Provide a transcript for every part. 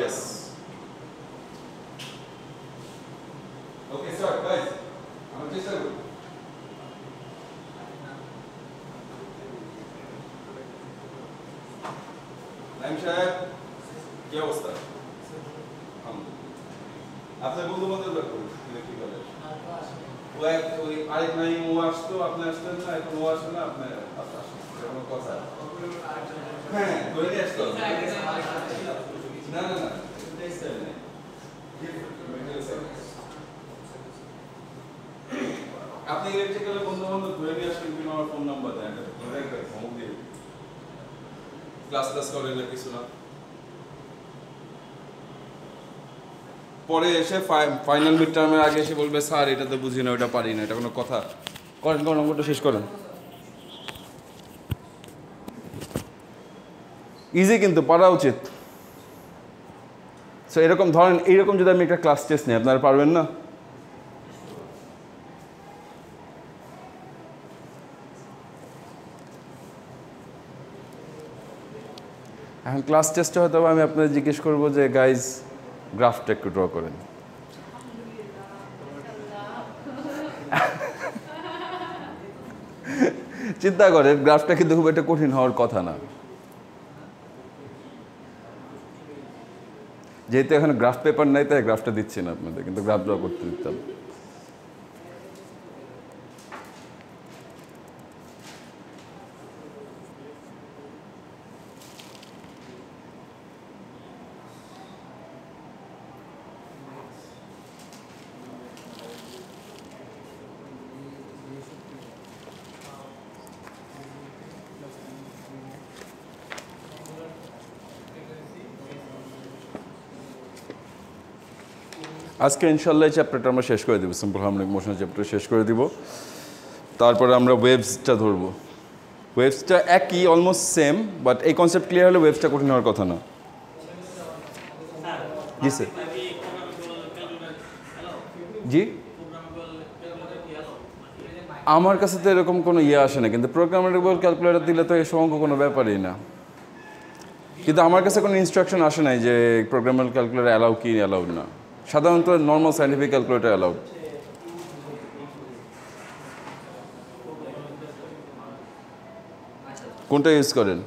Yes. Okay, start, guys. I'm just saying. Naim সাহেব কি অবস্থা? আপনার বন্ধু বান্ধব রাখুন ইলেকট্রিক্যালের ওই আরেক নাই ও আসতো আপনি আসতেন না এখন ও আসে না আপনি আসেন কোনো কথা হ্যাঁ ধরে নিয়ে আসতো না না না এটাই স্টাইল নেই আপনি ইলেকট্রিক্যালের বন্ধু বান্ধব ধরে নিয়ে আসবেন কিনা আমার ফোন নাম্বার দেন ধরে রাখবেন হোম দিয়ে ক্লাস করেন না কিছু না পরে এসে ফাইনাল মিড টার্মের আগে এসে বলবে স্যার এটা তো বুঝি না ওটা পারি না এটা কোনো কথা করেন কোন অঙ্কটা শেষ করেন ইজি কিন্তু পারা উচিত সো এরকম ধরেন এইরকম যদি আমি একটা ক্লাস টেস্ট নিই আপনারা পারবেন না এখন ক্লাস টেস্টে হয়তো আমি আপনাদের জিজ্ঞেস করবো যে গাইজ গ্রাফটা একটু ড্র করেন চিন্তা করেন গ্রাফটা কিন্তু খুব একটা কঠিন হওয়ার কথা না যেহেতু এখন গ্রাফ পেপার নাই তাই গ্রাফটা দিচ্ছি না আপনাদের কিন্তু গ্রাফ ড্র করতে দিতাম আজকে ইনশাল্লাহ এই চ্যাপ্টারটা আমরা শেষ করে দেবো সিম্পল হারমোনিক মোশন চ্যাপ্টার শেষ করে দিব তারপরে আমরা ওয়েভসটা ধরবো ওয়েভসটা একই অলমোস্ট সেম বাট এই কনসেপ্ট ক্লিয়ার হলে ওয়েভসটা কঠিন হওয়ার কথা না জি স্যার জি আমার কাছে তো এরকম কোনো ইয়ে আসে না কিন্তু প্রোগ্রামেবল ক্যালকুলেটর দিলে তো এসব অঙ্ক কোনো ব্যাপারই না কিন্তু আমার কাছে কোনো ইনস্ট্রাকশন আসে নাই যে প্রোগ্রামেবল ক্যালকুলেটর অ্যালাউ কি অ্যালাউ না সাধারণত নর্মাল সায়েন্টিফিক ক্যালকুলেটর অ্যালাউড কোনটা ইউজ করেন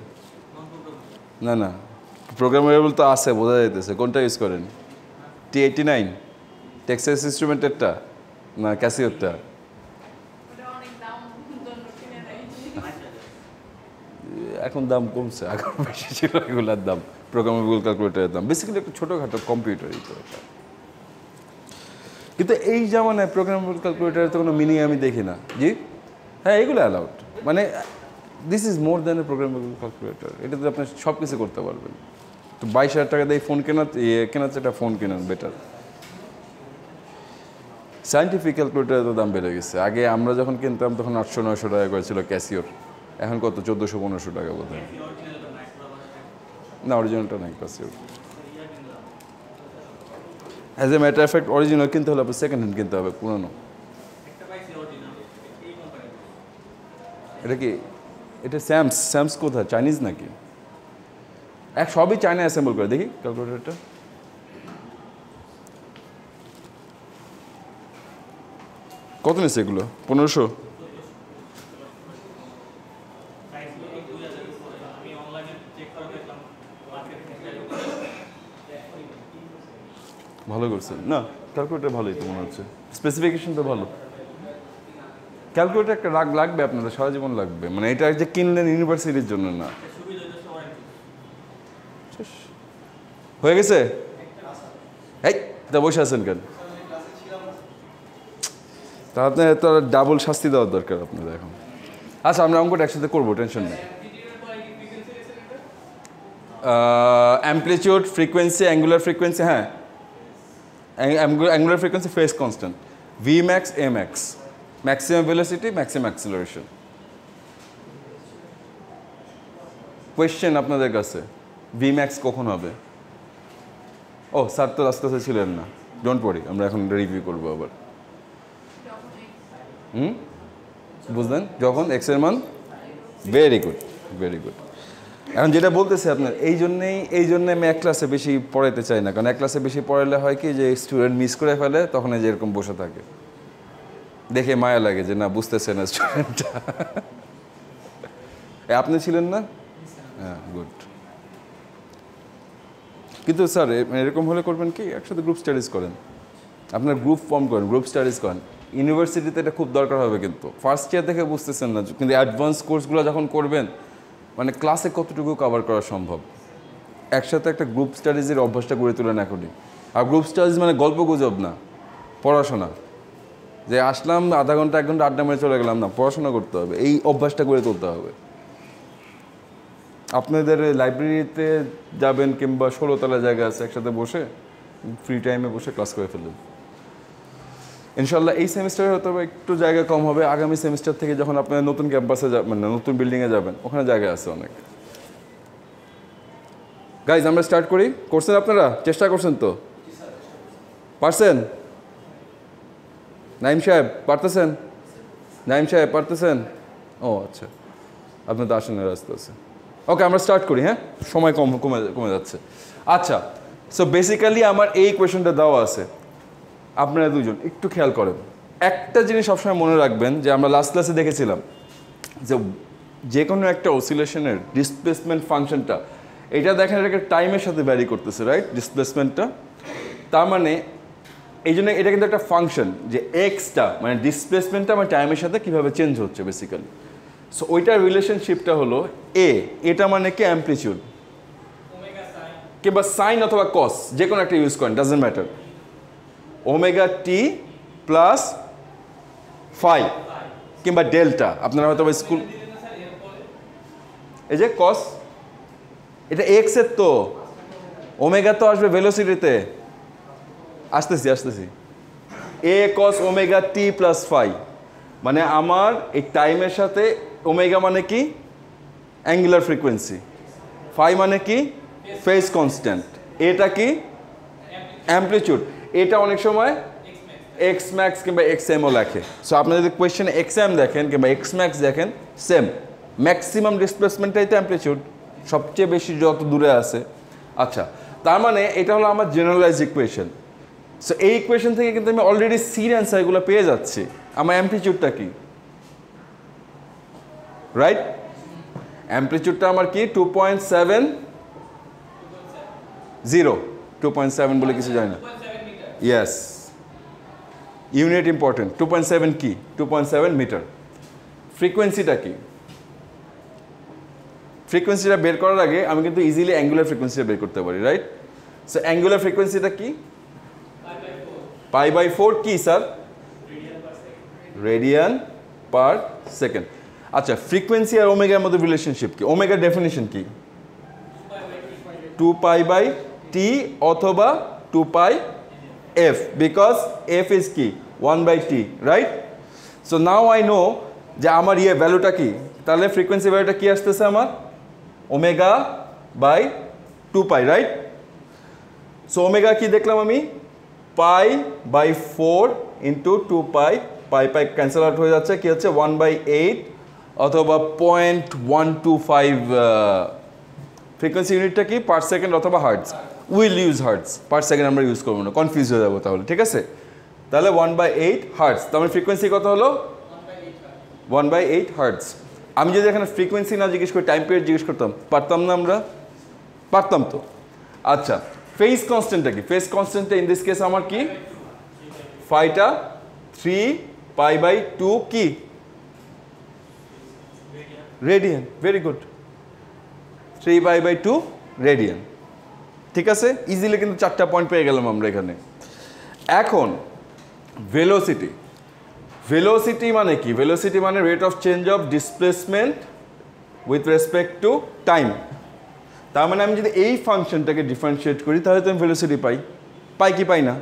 না না প্রোগ্রামেবল তো আছে বোঝা যাইতেছে কোনটা ইউজ করেন T89 টেক্সাস ইনস্ট্রুমেন্টেরটা না ক্যাসিওরটা এখন দাম কমছে এখন বেশি ছিল এগুলোর দাম প্রোগ্রামেবল ক্যালকুলেটরের দাম বেসিক্যালি একটা ছোটোখাটো কম্পিউটারই তো এটা কিন্তু এই জামানায় প্রোগ্রামেবল ক্যালকুলেটরের তো কোনো মিনিং আমি দেখি না জি হ্যাঁ এগুলো অ্যালাউড মানে this is more than a programmable calculator এটাতে আপনি সব কিছু করতে পারবেন তো 22,000 টাকা দিয়ে ফোন কেনার একটা ফোন কেনান বেটার সায়েন্টিফিক ক্যালকুলেটরের তো দাম বেড়ে গেছে আগে আমরা যখন কিনতাম তখন 800-900 টাকা করে ছিল ক্যাসিওর এখন কত 1400-1500 টাকা বোধ হয় না অরিজিনালটা নাই ক্যাসিওর as a matter of fact original কিনতে হলে আপনার সেকেন্ড হ্যান্ড কিনতে হবে পুরনো এটা কি এটা স্যামস কোথায় চাইনিজ নাকি সবই চায়না অ্যাসেম্বল করে দেখি ক্যালকুলেটরটা কত নিচ্ছে এগুলো 1500 ভালো করছেন না ক্যালকুলেটর ভালোই তো মনে হচ্ছে স্পেসিফিকেশন তো ভালো ক্যালকুলেটর একটা লাগবে আপনাদের সারা জীবন লাগবে মানে এটা যে কিনলেন ইউনিভার্সিটির জন্য না হয়ে গেছে এই তা বসে আছেন কেন তা আপনার তো ডাবল শাস্তি দেওয়ার দরকার আপনাদের এখন আচ্ছা আমরা অঙ্কটা একসাথে করবো টেনশন নেই অ্যাম্প্লিটিউড ফ্রিকোয়েন্সি অ্যাঙ্গুলার ফ্রিকোয়েন্সি হ্যাঁ angular frequency face constant Vmax Amax maximum velocity maximum acceleration question আপনাদের কাছে Vmax কখন হবে ও স্যার তো রাস্তাতে ছিলেন না ডোন্ট ওয়ারি আমরা এখন রিভিউ করবো আবার বুঝলেন যখন এক্স এর মান ভেরি গুড এখন যেটা বলতেছি আপনার এই জন্যে আমি এক ক্লাসে বেশি পড়াইতে চাই না, কারণ এক ক্লাসে বেশি পড়াইলে হয় কি যে স্টুডেন্ট মিস করে ফেলে, তখন এই যে এরকম বসে থাকে, দেখে মায়া লাগে যে না বুঝতেছে না স্টুডেন্টটা। আপনি ছিলেন না? হ্যাঁ, গুড। কিন্তু স্যার এরকম হলে করবেন কি, একসাথে গ্রুপ স্টাডিজ করেন, আপনার গ্রুপ ফর্ম করেন, গ্রুপ স্টাডিজ করেন। ইউনিভার্সিটিতে এটা খুব দরকার হবে, কিন্তু ফার্স্ট ইয়ার থেকে বুঝতেছেন না, কিন্তু অ্যাডভান্স কোর্সগুলো যখন করবেন মানে ক্লাসে কতটুকু কভার করা সম্ভব, একসাথে একটা গ্রুপ স্টাডিজের অভ্যাসটা গড়ে তোলেন এখনই। আর গ্রুপ স্টাডিজ মানে গল্প গুজব না, পড়াশোনা, যে আসলাম আধা ঘন্টা 1 ঘন্টা আড্ডা মেরে চলে গেলাম না, পড়াশোনা করতে হবে, এই অভ্যাসটা গড়ে তুলতে হবে। আপনাদের লাইব্রেরিতে যাবেন কিংবা 16 তলা জায়গা আছে, একসাথে বসে ফ্রি টাইমে বসে ক্লাস করে ফেলবেন। ইনশাল্লাহ এই সেমিস্টারে হয়তো একটু জায়গা কম হবে, আগামী সেমিস্টার থেকে যখন আপনারা নতুন ক্যাম্পাসে মানে নতুন বিল্ডিংয়ে যাবেন, ওখানে জায়গা আছে অনেক। গাইজ আমরা স্টার্ট করি। করছেন আপনারা? চেষ্টা করছেন তো? পারছেন? নাইম সাহেব পারতেছেন? নাইম সাহেব পারতেছেন? ও আচ্ছা, আপনি তো আসেন রাস্তা আছে। ওকে, আমরা স্টার্ট করি। হ্যাঁ, সময় কমে যাচ্ছে। আচ্ছা, সো বেসিক্যালি আমার এই কোয়েশনটা দেওয়া আছে, আপনারা দুজন একটু খেয়াল করেন। একটা জিনিস সবসময় মনে রাখবেন যে আমরা লাস্ট ক্লাসে দেখেছিলাম যে কোনো একটা অসিলেশনের ডিসপ্লেসমেন্ট ফাংশনটা, এটা দেখেন এটাকে টাইমের সাথে ভ্যারি করতেছে, রাইট? ডিসপ্লেসমেন্টটা, তার মানে এই জন্য এটা কিন্তু একটা ফাংশন, যে এক্সটা মানে ডিসপ্লেসমেন্টটা আমার টাইমের সাথে কীভাবে চেঞ্জ হচ্ছে বেসিক্যালি। সো ওইটার রিলেশনশিপটা হলো এটা মানে কি অ্যাম্পলিটিউড, কিংবা সাইন অথবা কস, যে কোনো একটা ইউজ করেন, doesn't matter. Omega t plus phi কিংবা ডেল্টা, আপনারা হয়তো স্কুল, এই যে কস, এটা এক্স এর, তো ওমেগা তো আসবে ভেলোসিটিতে। আসতেছি এ কস ওমেগা টি প্লাস ফাই, মানে আমার এই টাইমের সাথে ওমেগা মানে কি অ্যাঙ্গুলার ফ্রিকোয়েন্সি, ফাই মানে কি ফেজ কনস্ট্যান্ট, এটা কি অ্যাম্পলিটিউড। এটা অনেক সময় এক্স ম্যাক্স কিংবা এক্স এমও লেখে। সো আপনি যদি কোয়েশ্চেনে এক্স এম দেখেন কিংবা এক্স ম্যাক্স দেখেন, সেম, ম্যাক্সিমাম ডিসপ্লেসমেন্টটাই তো অ্যাম্পলিটিউড, সবচেয়ে বেশি যত দূরে আছে। আচ্ছা, তার মানে এটা হলো আমার জেনারেলাইজ ইকুয়েশন। সো এই ইকুয়েশন থেকে কিন্তু আমি অলরেডি সির অ্যান্সারগুলো পেয়ে যাচ্ছি। আমার অ্যাম্পলিটিউডটা কি, রাইট? অ্যাম্পলিটিউডটা আমার কি 2.7 বলে কিছু যায় না। Yes, unit important. 2.7 কি? 2.7 মিটার। ফ্রিকোয়েন্সিটা কি? ফ্রিকোয়েন্সিটা বের করার আগে আমি কিন্তু ইজিলি অ্যাঙ্গুলার ফ্রিকোয়েন্সিটা বের করতে পারি, রাইট? সো অ্যাঙ্গুলার ফ্রিকোয়েন্সিটা কি? π/4 কি স্যার? Radian per second. আচ্ছা, ফ্রিকোয়েন্সি আর ওমেগার মধ্যে রিলেশনশিপ কি? ওমেগার ডেফিনিশন কি? 2π/t অথবা 2πf, বিকজ f ইজ কি 1/t, right? So now I know যে আমার ভ্যালুটা কি, তাহলে ফ্রিকোয়েন্সি ভ্যালুটা কি আসতেছে আমার? ω/2π, রাইট? সো ওমেগা কি দেখলাম আমি? π/4 ইন্টু 2π, π ক্যান্সেল আউট হয়ে যাচ্ছে, কি হচ্ছে 1/8 অথবা 0.125। ফ্রিকোয়েন্সি ইউনিটটা কি? পার সেকেন্ড অথবা hertz. Will use hertz, per second আমরা ইউজ করবো না, কনফিউজ হয়ে যাবো তাহলে, ঠিক আছে? তাহলে 1/8 হার্টস, তার মানে ফ্রিকোয়েন্সি কত হলো? 1/8 হার্টস। আমি যদি এখানে ফ্রিকোয়েন্সি না জিজ্ঞেস করি, টাইম পিরিয়ড জিজ্ঞেস করতাম, পারতাম না আমরা? পারতাম তো। আচ্ছা, ফেজ কনস্ট্যান্টটা কি? ফেজ কনস্ট্যান্টটা ইন দিস কেস আমার কি? ফাইটা 3π/2 কি? রেডিয়ান। Very good, 3π/2 radian. ঠিক আছে, ইজিলি কিন্তু 4টা পয়েন্ট পেয়ে গেলাম আমরা এখানে। এখন ভেলোসিটি, ভেলোসিটি মানে কি? ভেলোসিটি মানে rate of change of displacement with respect to time. তার মানে আমি যদি এই ফাংশনটাকে ডিফারেন্সিয়েট করি তাহলে তো আমি ভেলোসিটি পাই। পাই কি পাই না?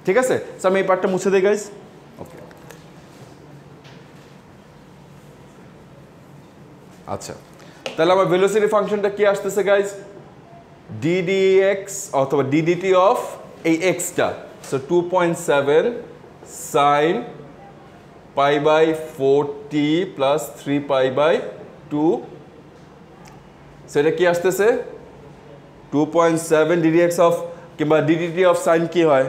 ঠিক আছে, সো আমি এই পার্টটা মুছে দিই গাইজ। ওকে, আচ্ছা, তাহলে আমার ভেলোসিটি ফাংশনটা কি আসতেছে গাইজ? ddx অথবা ddt অফ এই এক্সটা, সো 2.7 sin π/4t প্লাস 3π/2 সেটা কি আসতেছে 2.7 ddx অফ কিংবা ddt অফ সাইন কি হয়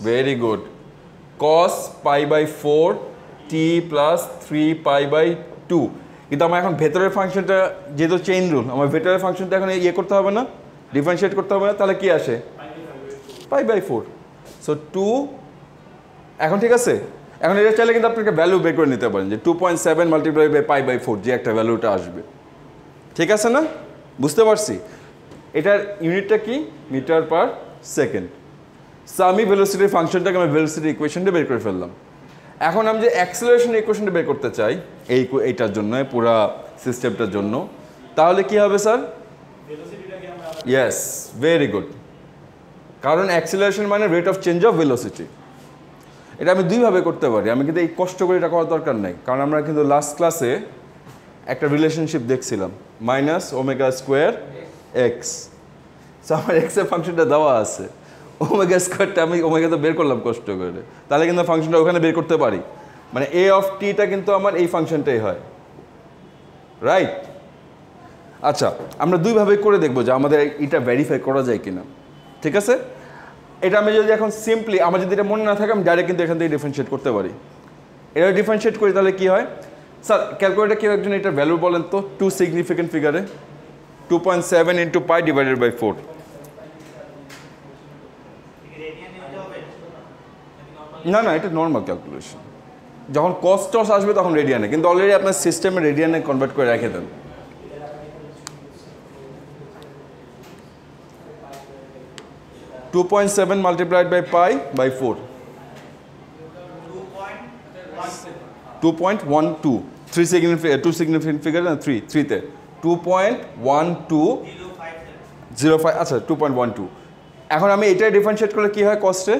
very good cos pi by 4 t plus 3 pi by 2 কিন্তু আমার এখন ভেতরের ফাংশনটা যেহেতু চেইন রুল আমার ভেতরের ফাংশনটা এখন ইয়ে করতে হবে না ডিফারেন্সিয়েট করতে হবে না তাহলে কি আসে পাই বাই 4 সো 2 এখন ঠিক আছে এখন এটা চাইলে কিন্তু আপনাকে ভ্যালু বের করে নিতে পারেন যে 2.7 মাল্টিপ্লাই বাই পাই বাই 4 যে একটা ভ্যালুটা আসবে ঠিক আছে না বুঝতে পারছি এটার ইউনিটটা কি মিটার পার সেকেন্ড সো আমি ভেলোসিটির ফাংশনটাকে আমি ভেলোসিটি ইকুয়েশনটা বের করে ফেললাম এখন আমি যে অ্যাক্সেলারেশন ইকুয়েশনটা বের করতে চাই এইটার জন্য পুরো সিস্টেমটার জন্য তাহলে কি হবে স্যার ইয়েস ভেরি গুড কারণ অ্যাক্সেলারেশন মানে rate of change of velocity এটা আমি দুইভাবে করতে পারি আমি কিন্তু এই কষ্ট করে এটা করার দরকার নেই কারণ আমরা কিন্তু লাস্ট ক্লাসে একটা রিলেশনশিপ দেখছিলাম minus omega square x so আমার এক্সের ফাংশনটা দেওয়া আছে ওমেগা স্কোয়ারটা আমি ওমেগা তো বের করলাম কষ্ট করে তাহলে কিন্তু ফাংশনটা ওখানে বের করতে পারি মানে এ অফ টিটা কিন্তু আমার এই ফাংশনটাই হয় রাইট আচ্ছা আমরা দুইভাবে করে দেখবো যে আমাদের এটা ভেরিফাই করা যায় কিনা ঠিক আছে এটা আমি যদি এখন সিম্পলি আমার যদি এটা মনে না থাকে আমি ডাইরেক্ট কিন্তু এখান থেকে ডিফারেন্সিয়েট করতে পারি এটা ডিফারেন্সিয়েট করি তাহলে কি হয় স্যার ক্যালকুলেটার কেউ একজন এটার ভ্যালু বলেন তো 2 সিগনিফিকেন্ট ফিগারে 2.7 ইন্টু পাই ডিভাইডেড বাই 4 না না এটা নর্মাল ক্যালকুলেশন যখন কস টস আসবে তখন রেডিয়ানে কিন্তু অলরেডি আপনার সিস্টেমে রেডিয়ানে কনভার্ট করে রেখে দেন two 2.7 multiplied by pi by 4 2.12 2 significant figure and 3 তে 2.1205 আচ্ছা 2.12 এখন আমি এটা ডিফারেন্সিয়েট করলে কি হয় কস্টে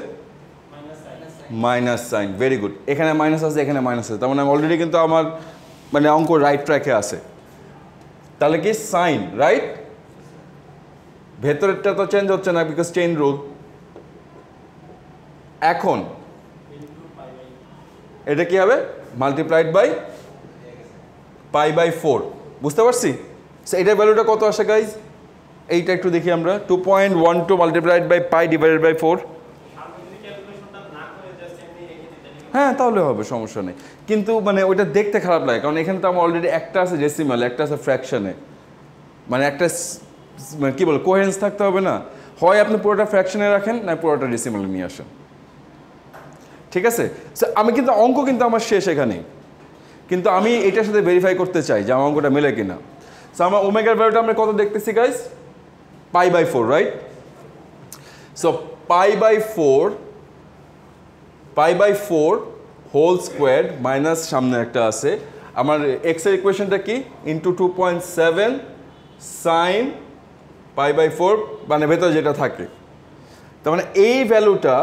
মাইনাস সাইন ভেরি গুড এখানে মাইনাস আছে এখানে মাইনাস আছে তার মানে অলরেডি কিন্তু আমার মানে অঙ্ক রাইট ট্র্যাকে আছে তাহলে কি সাইন রাইট ভেতরেরটা তো চেঞ্জ হচ্ছে না বিকজ চেইন রুল এখন এটা কি হবে মাল্টিপ্লাইড বাই পাই বাই 4 বুঝতে পারছি এটার ভ্যালুটা কত আসে গাইজ এইটা একটু দেখি আমরা 2.12 multiplied by pi divided by 4 হ্যাঁ তাহলে হবে সমস্যা নেই কিন্তু মানে ওইটা দেখতে খারাপ লাগে কারণ এখানে তো আমার অলরেডি একটা আছে ডেসিমাল একটা আছে ফ্র্যাকশনে মানে একটা মানে কী বলে কোহেরেন্স থাকতে হবে না হয় আপনি পুরোটা ফ্র্যাকশনে রাখেন না পুরোটা ডেসিমালে নিয়ে আসেন ঠিক আছে আমি কিন্তু অঙ্ক কিন্তু আমার শেষ এখানেই কিন্তু আমি এটার সাথে ভেরিফাই করতে চাই যে আমার অঙ্কটা মেলে কিনা সো আমার ওমেগার ভ্যালুটা আমরা কত দেখতেছি guys pi by 4 right so pi by 4 whole square minus সামনে একটা আছে আমার এক্সের ইকুয়েশনটা কি ইন্টু 2.7 সাইন পাই বাই 4 মানে ভেতরে যেটা থাকে তার মানে এই ভ্যালুটা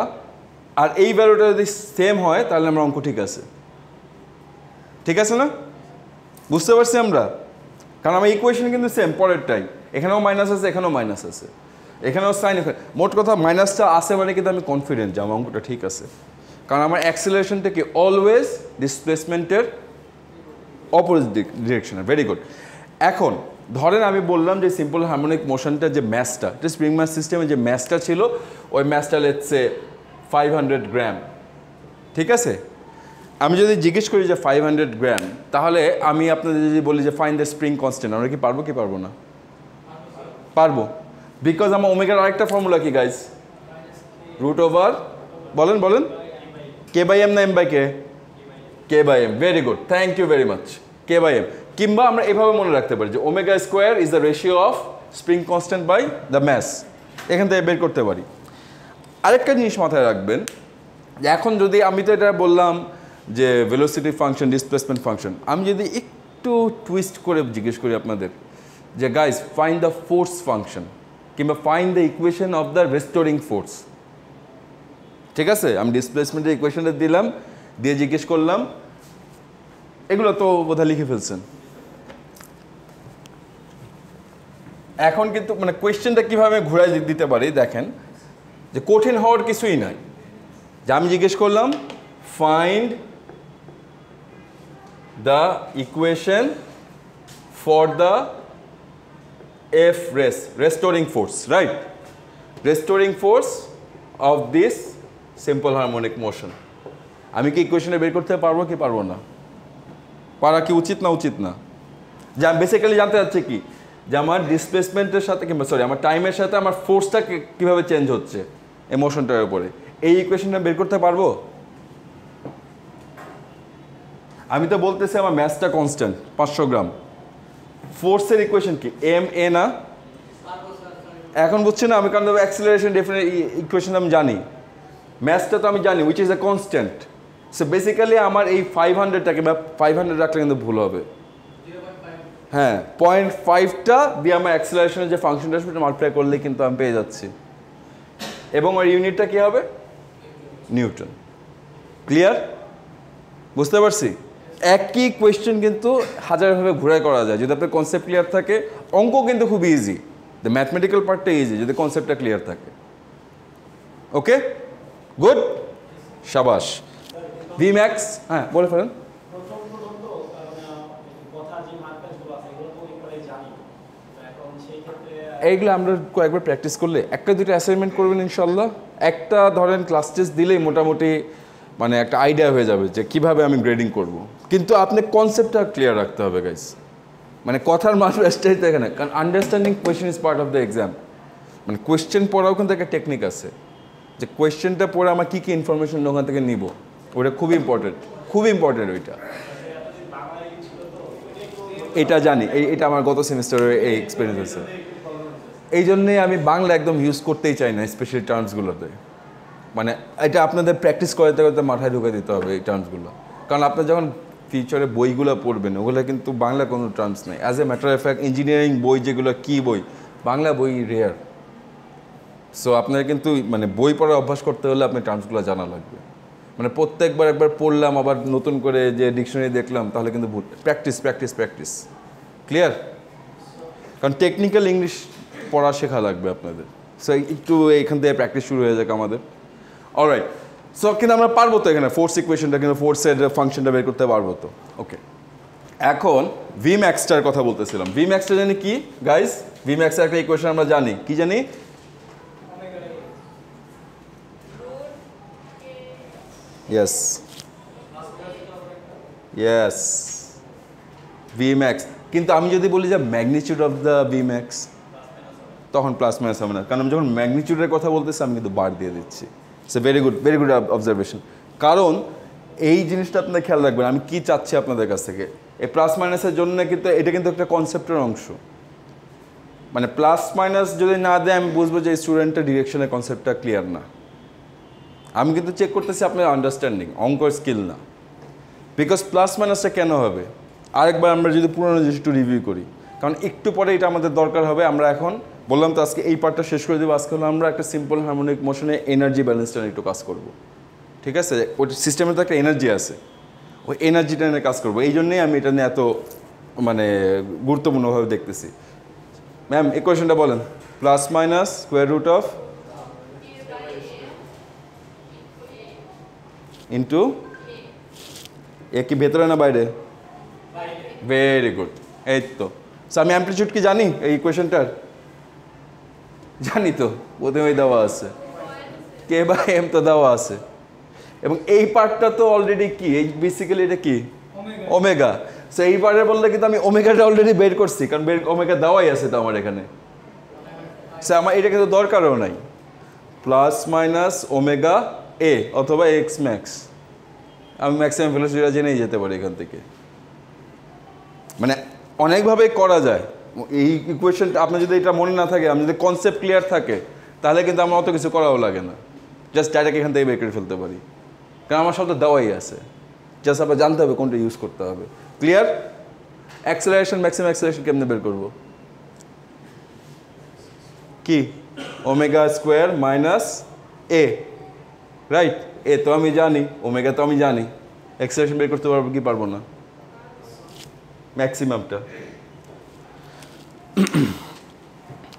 আর এই ভ্যালুটা যদি সেম হয় তাহলে আমার অঙ্ক ঠিক আছে না বুঝতে পারছি আমরা কারণ আমার ইকুয়েশন কিন্তু সেম পরেরটাই এখানেও মাইনাস আছে এখানেও মাইনাস আছে এখানেও সাইন মোট কথা মাইনাসটা আছে মানে কিন্তু আমি কনফিডেন্ট যে আমার অঙ্কটা ঠিক আছে কারণ আমার অ্যাক্সিলারেশনটা কি অলওয়েজ ডিসপ্লেসমেন্টের অপোজিট ডিরেকশনে ভেরি গুড এখন ধরেন আমি বললাম যে সিম্পল হারমোনিক মোশনটা যে ম্যাসটা স্প্রিং ম্যাস সিস্টেমে যে ম্যাসটা ছিল ওই ম্যাসটা লেটসে 500 গ্রাম ঠিক আছে আমি যদি জিজ্ঞেস করি যে 500 গ্রাম তাহলে আমি আপনাদের যদি বলি যে ফাইন্ড দ্য স্প্রিং কনস্ট্যান্ট আমরা কি পারবো না পারবো বিকজ আমার ওমেগার আরেকটা ফর্মুলা কি গাইস রুট ওভার বলেন কে বাই এম না m by k by m very good thank you very much k by m কিংবা আমরা এভাবে মনে রাখতে পারি যে omega square is the ratio of spring constant by the mass এখান থেকে বের করতে পারি আরেকটা জিনিস মাথায় রাখবেন যে এখন যদি আমি তো এটা বললাম যে ভেলোসিটি ফাংশন ডিসপ্লেসমেন্ট ফাংশন আমি যদি একটু টুইস্ট করে জিজ্ঞেস করি আপনাদের যে guys find the force function কিংবা find the equation of the restoring force ঠিক আছে আমি ডিসপ্লেসমেন্টের ইকুয়েশনটা দিলাম দিয়ে জিজ্ঞেস করলাম এগুলো তো বোধহয় লিখে ফেলছেন এখন কিন্তু মানে কোয়েশ্চেনটা কীভাবে ঘুরাই দিতে পারি দেখেন যে কঠিন হওয়ার কিছুই নাই যে আমি জিজ্ঞেস করলাম find the equation for the F res, restoring force, right? Restoring force of this simple harmonic motion. আমি কি ইকুয়েশনে বের করতে পারবো কি পারবো না? পারা কি উচিত না উচিত না? যা বেসিক্যালি জানতে চাচ্ছে কি যে আমার ডিসপ্লেসমেন্টের সাথে কিংবা সরি আমার টাইমের সাথে আমার ফোর্সটা কীভাবে চেঞ্জ হচ্ছে এই মোশনটার উপরে, এই ইকুয়েশনটা বের করতে পারবো? আমি তো বলতেছি আমার ম্যাসটা কনস্ট্যান্ট 500 গ্রাম, ফোর্সের ইকুয়েশন কি এম এ না? এখন বুঝছি না আমি, কারণ অ্যাক্সিলারেশন ডেফিনেট ইকুয়েশন আমি জানি, ম্যাসটা তো আমি জানি which is a constant. So basically আমার এই 500টাকে বা 500 রাখলে কিন্তু ভুল হবে। হ্যাঁ, 0.5টা দিয়ে আমার অ্যাক্সিলারেশনের যে ফাংশনটা আসবে মাল্টিপ্লাই করলে কিন্তু আমি পেয়ে যাচ্ছি, এবং ওর ইউনিটটা কী হবে? নিউটন। ক্লিয়ার? বুঝতে পারছি? একই কোয়েশ্চেন কিন্তু হাজারভাবে ঘুরে করা যায় যদি আপনার কনসেপ্ট ক্লিয়ার থাকে। অঙ্ক কিন্তু খুব ইজি, দ্য ম্যাথমেটিক্যাল পার্টটা ইজি যদি কনসেপ্টটা ক্লিয়ার থাকে। ওকে, গুড, শাবাশ। ভি ম্যাক্স, হ্যাঁ বলে ফেলেন। এইগুলো আমরা কয়েকবার প্র্যাকটিস করলে, একটা দুটো অ্যাসাইনমেন্ট করবেন ইনশাল্লাহ, একটা ধরেন ক্লাস টেস্ট দিলেই মোটামুটি মানে একটা আইডিয়া হয়ে যাবে যে কিভাবে আমি গ্রেডিং করব। কিন্তু আপনি কনসেপ্টটা ক্লিয়ার রাখতে হবে গাইস, মানে কথার মানটাই তো এখানে, কারণ understanding question is part of the exam. মানে কোয়েশ্চেন পড়াও কিন্তু একটা টেকনিক আছে, যে কোয়েশ্চেনটা পড়ে আমার কী কী ইনফরমেশন ওখান থেকে নিব, ওটা খুব ইম্পর্টেন্ট, খুব ইম্পর্টেন্ট ওইটা। এটা জানি, এটা আমার গত সেমিস্টারের এই এক্সপিরিয়েন্স আছে, এই জন্যেই আমি বাংলা একদম ইউজ করতেই চাই না স্পেশাল টার্মসগুলোতে। মানে এটা আপনাদের প্র্যাকটিস করতে করতে মাথায় ঢুকে দিতে হবে এই টার্মসগুলো, কারণ আপনার যখন ফিউচারে বইগুলো পড়বেন ওগুলো কিন্তু বাংলা কোনো টার্মস নেই। As a matter of fact engineering বই যেগুলো কী বই, বাংলা বই রেয়ার। সো আপনার কিন্তু মানে বই পড়ার অভ্যাস করতে হলে আপনার টার্মসগুলো জানা লাগবে। মানে প্রত্যেকবার একবার পড়লাম আবার নতুন করে যে ডিকশনারি দেখলাম তাহলে কিন্তু ভুল। Practice practice practice, clear? কারণ টেকনিক্যাল ইংলিশ পড়া শেখা লাগবে আপনাদের। সো একটু এখান থেকে প্র্যাকটিস শুরু হয়ে যাক আমাদের। অলরাইট, সো কিন্তু আমরা পারবো তো এখানে ফোর্স ইকুয়েশনটা, কিন্তু ফোর্সের ফাংশনটা বের করতে পারবো তো। ওকে, এখন ভি ম্যাক্সটার কথা বলতেছিলাম। ভি ম্যাক্সটা জানি কি গাইস? ভি ম্যাক্সের একটা ইকুয়েশন আমরা জানি, কি জানি? Yes yes, V max. কিন্তু আমি যদি বলি যে magnitude of the V max, তখন প্লাস মাইনাস হবে না, কারণ আমি যখন ম্যাগনিটিউডের কথা বলতেছি আমি কিন্তু বার দিয়ে দিচ্ছি। So very good observation. কারণ এই জিনিসটা আপনাদের খেয়াল রাখবেন, আমি কি চাচ্ছি আপনাদের কাছ থেকে। এই প্লাস মাইনাসের জন্য কিন্তু এটা কিন্তু একটা কনসেপ্টের অংশ। মানে প্লাস মাইনাস যদি না দেয় আমি বুঝবো যে স্টুডেন্টের ডিরেকশনের কনসেপ্টটা ক্লিয়ার না। আমি কিন্তু চেক করতেছি আপনার আন্ডারস্ট্যান্ডিং, অঙ্কর স্কিল না। বিকজ প্লাস মাইনাসটা কেন হবে আরেকবার আমরা যদি পুরোনো জিনিস একটু রিভিউ করি, কারণ একটু পরে এটা আমাদের দরকার হবে। আমরা এখন বললাম তো আজকে এই পার্টটা শেষ করে দেবো। আজকে হলো আমরা একটা সিম্পল হারমোনিক মোশনে এনার্জি ব্যালেন্সটা নিয়ে একটু কাজ করব, ঠিক আছে? ওই সিস্টেমে তো একটা এনার্জি আছে, ওই এনার্জিটা নিয়ে কাজ করবো। এই জন্যেই আমি এটা নিয়ে এত মানে গুরুত্বপূর্ণভাবে দেখতেছি। ম্যাম ইকুয়েশনটা বলেন। Plus minus square root of into এ কি ভেতরে না বাইরে? ভেরি গুড, এই তো। সো আমি অ্যাম্পলিটিউড কি জানি এই ইকুয়েশনটার? জানি তো, প্রথমেই দেওয়া আছে কে বাই এম তো দেওয়া আছে, এবং এই পার্টটা তো অলরেডি কি, এই বেসিক্যালি এটা কি ওমেগা। সো এই পার্টে বললে কিন্তু আমি ওমেগাটা অলরেডি বের করছি, কারণ ওমেগা দেওয়াই আছে তো আমার এখানে। সো আমার এটা কিন্তু দরকারও নাই। প্লাস মাইনাস ওমেগা এ অথবা এক্স ম্যাক্স, আমি ম্যাক্সিমাম ভেলোসিটিটা জেনেই যেতে পারি এখান থেকে। মানে অনেকভাবে করা যায় এই ইকুয়েশনটা। আপনার যদি এটা মনে না থাকে, আমি যদি কনসেপ্ট ক্লিয়ার থাকে, তাহলে কিন্তু আমার অত কিছু করাও লাগে না, জাস্ট ডাইরেক্ট এখান থেকে বের করে ফেলতে পারি, কারণ আমার সব তো দেওয়াই আছে। জাস্ট আবার জানতে হবে কোনটা ইউজ করতে হবে। ক্লিয়ার? অ্যাক্সেলারেশন, ম্যাক্সিমাম অ্যাক্সেলারেশন কেমনে বের করবো? কি ওমেগা স্কোয়ার মাইনাস এ, রাইট? এ তো আমি জানি, ওমেগা তো আমি জানি, অ্যাক্সেলারেশন বের করতে পারবো কি পারবো না? ম্যাক্সিমামটা।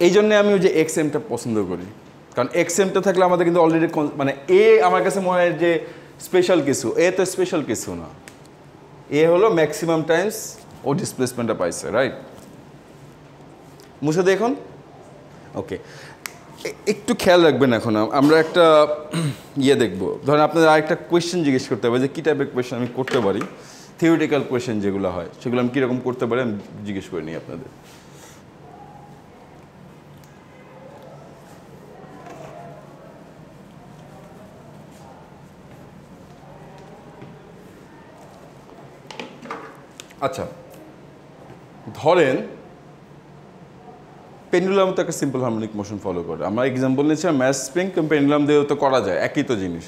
এই জন্যে আমি ওই যে এক্স এমটা পছন্দ করি, কারণ এক্স এমটা থাকলে আমাদের কিন্তু অলরেডি মানে এ আমার কাছে মনে হয় যে স্পেশাল কিছু, এ তো স্পেশাল কিছু না। এ হলো ম্যাক্সিমাম টাইমস ও ডিসপ্লেসমেন্টটা পাইছে, রাইট? মুছে দেখুন। ওকে, একটু খেয়াল রাখবেন। এখন আমরা একটা ইয়ে দেখবো, ধরেন আপনাদের আরেকটা কোয়েশ্চেন জিজ্ঞেস করতে হবে যে কী টাইপের কোয়েশ্চেন আমি করতে পারি, থিওরিটিক্যাল কোয়েশ্চেন যেগুলো হয় সেগুলো আমি কীরকম করতে পারি আমি জিজ্ঞেস করে নিই আপনাদের। আচ্ছা, ধরেন পেন্ডুলাম তো একটা সিম্পল হারমোনিক মোশন ফলো করে। আমরা এক্সাম্পল নিচ্ছি ম্যাথ স্প্রিং, পেন্ডুলাম দিয়েও তো করা যায়, একই তো জিনিস।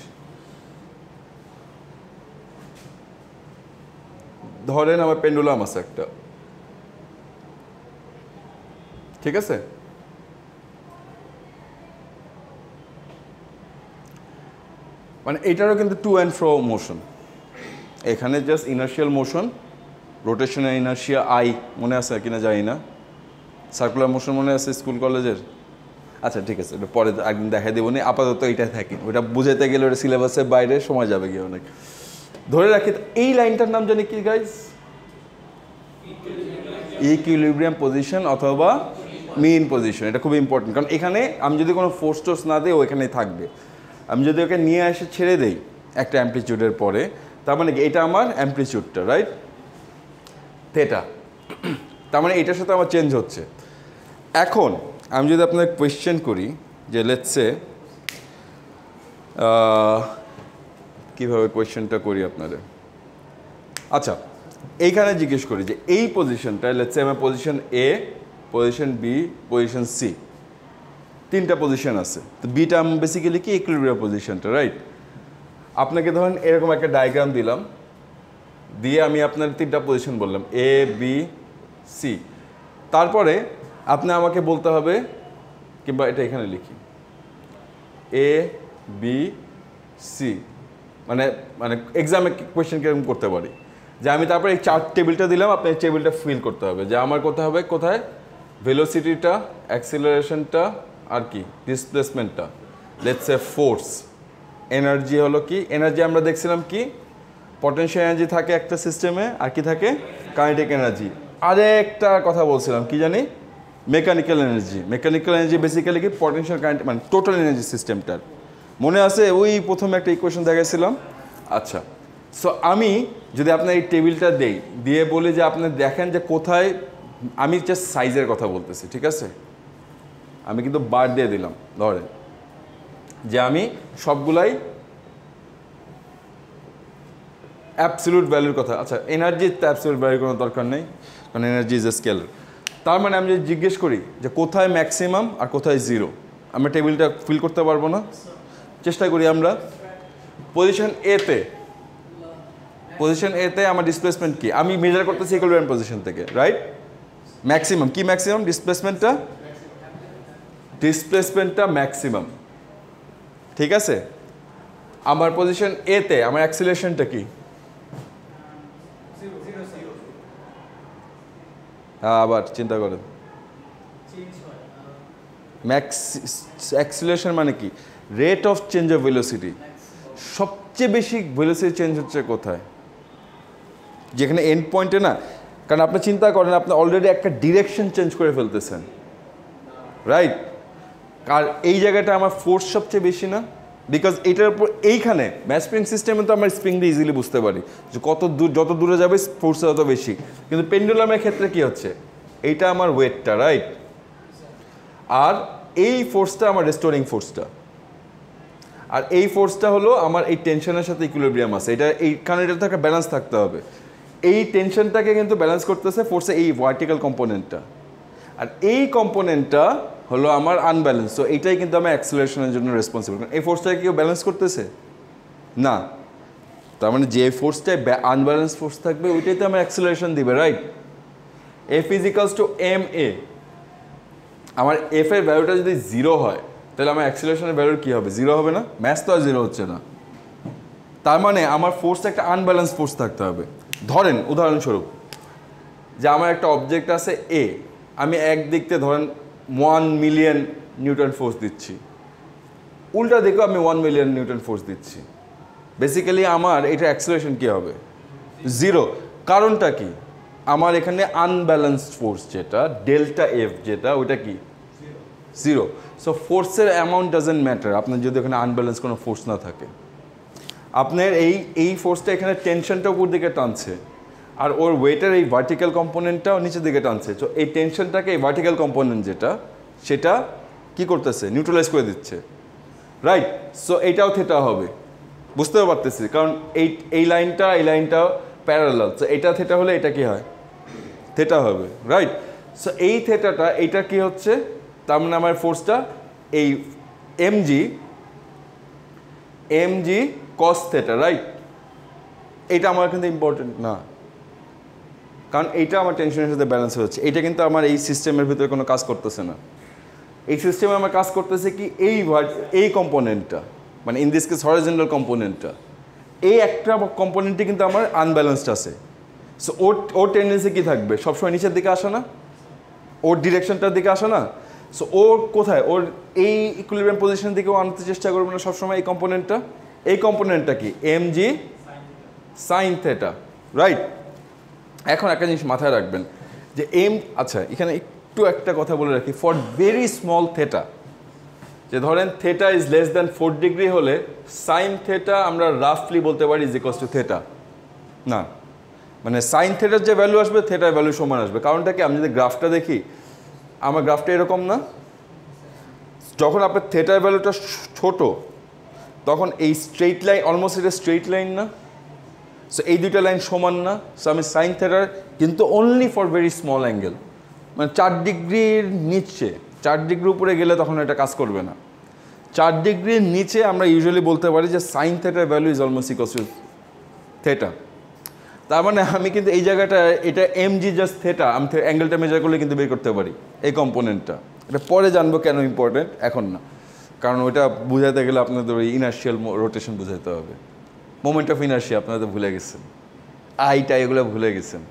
ধরেন আমার পেন্ডুলাম আছে একটা, ঠিক আছে? মানে এটারও কিন্তু টু অ্যান্ড ফ্রো মোশন, এখানে জাস্ট ইনার্শিয়াল মোশন, রোটেশনের ইনার্শিয়া আই মনে আছে কিনা জানি না, সার্কুলার মোশন মনে আছে স্কুল কলেজের। আচ্ছা ঠিক আছে, এটা পরে একদিন দেখা দেবো নি, আপাতত এইটাই থাকি, ওটা বুঝাইতে গেলে ওটা সিলেবাসের বাইরে সময় যাবে গিয়ে অনেক। ধরে রাখি এই লাইনটার নাম জানি কি গাইস? ইকুইলিব্রিয়াম পজিশন অথবা মিন পজিশন। এটা খুব ইম্পর্টেন্ট, কারণ এখানে আমি যদি কোনো ফোর্স টোর্স না দিই ও এখানেই থাকবে। আমি যদি ওকে নিয়ে এসে ছেড়ে দেই একটা অ্যাম্পলিটিউডের পরে, তার মানে কি এটা আমার অ্যাম্পলিটিউডটা, রাইট? থেটা। তার মানে এটার সাথে আমার চেঞ্জ হচ্ছে। এখন আমি যদি আপনাদের কোয়েশ্চেন করি যে লেটস সে, কীভাবে কোয়েশ্চেনটা করি আপনাদের, আচ্ছা এইখানে জিজ্ঞেস করি যে এই পজিশনটা লেটস সে আমার পজিশন এ, পজিশন বি, পজিশন সি, তিনটা পজিশন আছে। তো বিটা বেসিক্যালি কি ইকুইলিব্রিয়াম পজিশনটা, রাইট? আপনাকে ধরেন এরকম একটা ডায়াগ্রাম দিলাম, দিয়ে আমি আপনার তিনটা পজিশন বললাম এ বি সি। তারপরে আপনি আমাকে বলতে হবে, কিংবা এটা এখানে লিখি এ বি সি, মানে মানে এক্সামে কোয়েশ্চেন কিরকম করতে পারি যে আমি তারপরে এই চার্ট টেবিলটা দিলাম, আপনি এই টেবিলটা ফিল করতে হবে যে আমার করতে হবে কোথায় ভেলোসিটিটা, অ্যাক্সিলারেশনটা, আর কি ডিসপ্লেসমেন্টটা, লেটস সে ফোর্স, এনার্জি হলো কি, এনার্জি আমরা দেখছিলাম কি পটেনশিয়াল এনার্জি থাকে একটা সিস্টেমে, আর কি থাকে কাইনেটিক এনার্জি। আরেকটা কথা বলছিলাম কি জানি, mechanical energy. Mechanical energy basically কি পটেনশিয়াল কারেন্ট, মানে টোটাল এনার্জি সিস্টেমটার। মনে আছে ওই প্রথমে একটা ইকুয়েশন দেখাইছিলাম? আচ্ছা, সো আমি যদি আপনার এই টেবিলটা দেই, দিয়ে বলি যে আপনি দেখেন যে কোথায়, আমি জাস্ট সাইজের কথা বলতেছি, ঠিক আছে? আমি কিন্তু বার দিয়ে দিলাম, ধরেন যে আমি সবগুলাই অ্যাবসলিউট ভ্যালুর কথা। আচ্ছা এনার্জির তো অ্যাবসলিউট ভ্যালুর কোনো দরকার নেই, কারণ এনার্জি ইজ এ স্কেলার। তার মানে আমি যদি জিজ্ঞেস করি যে কোথায় ম্যাক্সিমাম আর কোথায় জিরো, আমরা টেবিলটা ফিল করতে পারবো না? চেষ্টা করি আমরা। পজিশন এতে, পজিশন এতে আমার ডিসপ্লেসমেন্ট কি, আমি মেজার করতেছি ইকুইলিব্রিয়াম পজিশন থেকে, রাইট? ম্যাক্সিমাম কি, ম্যাক্সিমাম ডিসপ্লেসমেন্টটা, ডিসপ্লেসমেন্টটা ম্যাক্সিমাম, ঠিক আছে? আমার পজিশন এতে আমার অ্যাক্সিলারেশনটা কি? আবার চিন্তা করেন, অ্যাক্সিলারেশন মানে কি, rate of change of velocity. সবচেয়ে বেশি ভেলোসিটি চেঞ্জ হচ্ছে কোথায়? যেখানে এন্ড পয়েন্টে না, কারণ আপনি চিন্তা করেন আপনি অলরেডি একটা ডিরেকশন চেঞ্জ করে ফেলতেছেন, রাইট? আর এই জায়গাটা আমার ফোর্স সবচেয়ে বেশি না, বিকজ এটার উপর এইখানে ম্যাথ স্প্রিং সিস্টেমে তো আমরা স্প্রিং দিয়ে ইজিলি বুঝতে পারি যে কত দূর, যত দূরে যাবে ফোর্স তত বেশি। কিন্তু পেন্ডুলামের ক্ষেত্রে কি হচ্ছে, এইটা আমার ওয়েটটা, রাইট? আর এই ফোর্সটা আমার রেস্টোরিং ফোর্সটা, আর এই ফোর্সটা হলো আমার এই টেনশনের সাথে ইকুইলিব্রিয়াম আছে, এটা এইখানে এটা একটা ব্যালেন্স থাকতে হবে। এই টেনশনটাকে কিন্তু ব্যালেন্স করতেছে ফোর্সে এই ভার্টিক্যাল কম্পোনেন্টটা, আর এই কম্পোনেন্টটা হলো আমার আনব্যালেন্স। তো এইটাই কিন্তু আমার অ্যাক্সিলারেশনের জন্য রেসপন্সিবল। এই ফোর্সটাকে কেউ ব্যালেন্স করতেছে না, তার মানে যে ফোর্সটায় আনব্যালেন্স ফোর্স থাকবে ওইটাই তো আমার অ্যাক্সিলারেশন দিবে, right? F equals to M A. আমার এফ এর ভ্যালুটা যদি জিরো হয় তাহলে আমার অ্যাক্সিলারেশনের ভ্যালুর কী হবে? জিরো হবে না? ম্যাথ তো আর জিরো হচ্ছে না। তার মানে আমার ফোর্স একটা আনব্যালেন্স ফোর্স থাকতে হবে। ধরেন উদাহরণস্বরূপ যে আমার একটা অবজেক্ট আছে এ, আমি একদিক থেকে ধরেন 1 মিলিয়ন নিউটন ফোর্স দিচ্ছি, উল্টা দিকেও আমি 1 মিলিয়ন নিউটন ফোর্স দিচ্ছি। বেসিক্যালি আমার এটা অ্যাক্সিলারেশন কী হবে? জিরো। কারণটা কি? আমার এখানে আনব্যালেন্সড ফোর্স যেটা ডেল্টা এফ যেটা ওইটা কি 0। সো ফোর্সের অ্যামাউন্ট ডাজেন্ট ম্যাটার আপনার যদি এখানে আনব্যালেন্স কোনো ফোর্স না থাকে। আপনার এই ফোর্সটা এখানে টেনশনটা উপর দিকে টানছে আর ওর ওয়েটের এই ভার্টিক্যাল কম্পোনেন্টটাও নিচের দিকে টানছে। তো এই টেনশনটাকে এই ভার্টিক্যাল কম্পোনেন্ট যেটা সেটা কি করতেছে নিউট্রালাইজ করে দিচ্ছে, রাইট? সো এইটাও থেটা হবে, বুঝতেও পারতেছি, কারণ এই লাইনটা প্যারালাল। সো এটা থেটা হলে এটা কি হয় থেটা হবে, রাইট? সো এই থেটাটা এইটা কি হচ্ছে, তার মানে আমার ফোর্সটা এই এমজি কস থেটা, রাইট? এটা আমার কিন্তু ইম্পর্টেন্ট না, কারণ এইটা আমার টেনশনের সাথে ব্যালেন্স হচ্ছে। এটা কিন্তু আমার এই সিস্টেমের ভিতরে কোনো কাজ করতেছে না। এই সিস্টেমে আমার কাজ করতেছে কি এই কম্পোনেন্টটা, মানে ইন দিস কেস হরিজন্টাল কম্পোনেন্টটা, এই একটা কম্পোনেন্টে কিন্তু আমার আনব্যালেন্সড আছে। সো ওর টেন্ডেন্সি কী থাকবে, সবসময় নিচের দিকে আসে না, ওর ডিরেকশনটার দিকে আসে না। সো ওর কোথায়, ওর এই ইকুইলিব্রিয়াম পজিশন দিকেও আনতে চেষ্টা করবে না সবসময় এই কম্পোনেন্টটা কি এমজি সাইন থেটা, রাইট? এখন একটা জিনিস মাথায় রাখবেন যে আচ্ছা এখানে একটু একটা কথা বলে রাখি, ফর ভেরি স্মল থেটা, যে ধরেন theta is less than 4 degree হলে সাইন থেটা আমরা রাফলি বলতে পারি ইজ ইকুয়ালস টু থেটা না, মানে সাইন থেটার যে ভ্যালু আসবে থেটার ভ্যালু সমান আসবে। কারণটা কি, আমি যদি গ্রাফটা দেখি, আমার গ্রাফটা এরকম না, যখন আপনার থেটার ভ্যালুটা ছোট তখন এই স্ট্রেইট লাইন অলমোস্ট এটা স্ট্রেইট লাইন না, সো এই দুইটা লাইন সমান না। সো আমি সাইন থেটার কিন্তু only for very small angle, মানে 4 ডিগ্রির নিচে, 4 ডিগ্রি উপরে গেলে তখন এটা কাজ করবে না। 4 ডিগ্রির নিচে আমরা ইউজুয়ালি বলতে পারি যে সাইন থেটার value is almost equals to theta. তার মানে আমি কিন্তু এই জায়গাটা এটা এমজি জাস্ট থেটা, আমি অ্যাঙ্গেলটা মেজার করলে কিন্তু বের করতে পারি এই কম্পোনেন্টটা। এটা পরে জানবো কেন ইম্পর্টেন্ট, এখন না, কারণ ওইটা বুঝাতে গেলে আপনাদের ওই ইনার্শিয়াল রোটেশন বুঝাতে হবে, মোমেন্ট অফ ইনার্শিয়া আপনারা তো ভুলে গেছেন, আইটা এগুলো ভুলে গেছেন,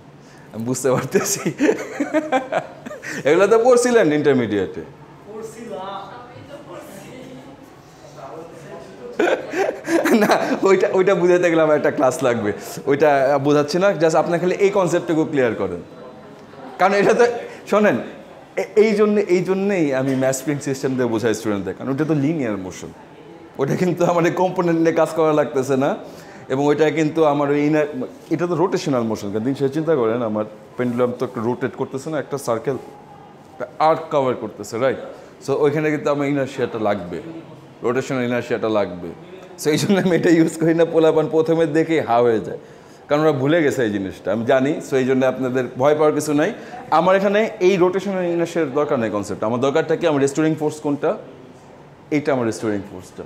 আমি বুঝতে পারতেছি। এগুলো তো পড়ছিলেন ইন্টারমিডিয়েটে। না ওইটা বুঝাতে গেলে আমার একটা ক্লাস লাগবে, ওইটা বোঝাচ্ছি না, জাস্ট আপনার খালি এই কনসেপ্টটুকু ক্লিয়ার করেন। কারণ এটা তো শোনেন, এই জন্যেই আমি ম্যাথ স্প্রিং সিস্টেম দিয়ে বোঝাই স্টুডেন্টদের, কারণ ওটা তো লিনিয়ার মোশন, ওটা কিন্তু আমার কম্পোনেন্ট নিয়ে কাজ করা লাগতেছে না, এবং ওইটা কিন্তু আমার ওই এটা তো রোটেশনাল মোশন। দিন সে চিন্তা করেন আমার পেন্ডুলাম তো একটা রোটেট করতেছে না, একটা সার্কেল আর্ক কভার করতেছে, রাইট? সো ওইখানে কিন্তু আমার ইনার্শিয়াটা লাগবে, রোটেশনাল ইনার্শিয়াটা লাগবে। সো এই জন্য আমি এটা ইউজ করি না, পোলাপান প্রথমে দেখেই হয়ে যায়, কারণ ওরা ভুলে গেছে এই জিনিসটা, আমি জানি। সো এই জন্য আপনাদের ভয় পাওয়ার কিছু নাই। আমার এখানে এই রোটেশনাল ইনার্শিয়ার দরকার নেই কনসেপ্ট, আমার দরকারটা কি, আমার রেস্টোরিং ফোর্স কোনটা, এইটা আমার রেস্টোরিং ফোর্সটা।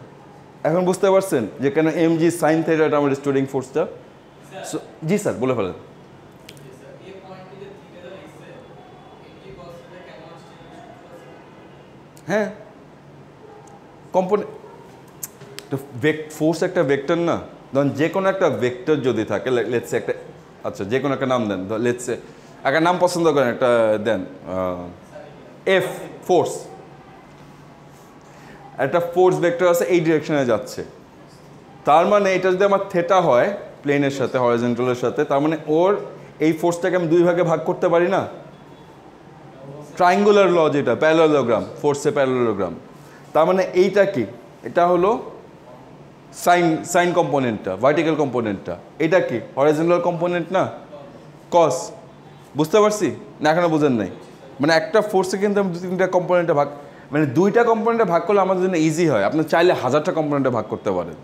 এখন বুঝতে পারছেন যে কেন এমজি সাইন থেটাটা আমার রেস্টোরিং ফোর্সটা। জি স্যার, বলে ফেলেন। হ্যাঁ, ফোর্স একটা ভেক্টর না, ধরুন যে কোনো একটা ভেক্টর যদি থাকে, লেটসে একটা, আচ্ছা যে কোনো একটা নাম দেন, লেটসে একটা নাম পছন্দ করেন, একটা দেন এফ ফোর্স, একটা ফোর্স ভেক্টর আছে এই ডিরেকশনে যাচ্ছে, তার মানে এটা যদি আমার থেটা হয় প্লেনের সাথে হরিজন্টালের সাথে, তার মানে ওর এই ফোর্সটাকে আমি দুই ভাগে ভাগ করতে পারি না, ট্রায়াঙ্গুলার ল যেটা প্যারালেলোগ্রাম, ফোর্সে প্যারালেলোগ্রাম। তার মানে এইটা কি, এটা হলো সাইন কম্পোনেন্টটা, ভার্টিক্যাল কম্পোনেন্টটা, এটা কি হরিজন্টাল কম্পোনেন্ট না, কস। বুঝতে পারছি না, এখনো বোঝেন নাই? মানে একটা ফোর্সে কিন্তু আমি 2-3টা কম্পোনেন্টে ভাগ, মানে 2টা কম্পোনেন্টে ভাগ করলে আমাদের জন্য ইজি হয়, আপনি চাইলে 1000টা কম্পোনেন্টে ভাগ করতে পারেন।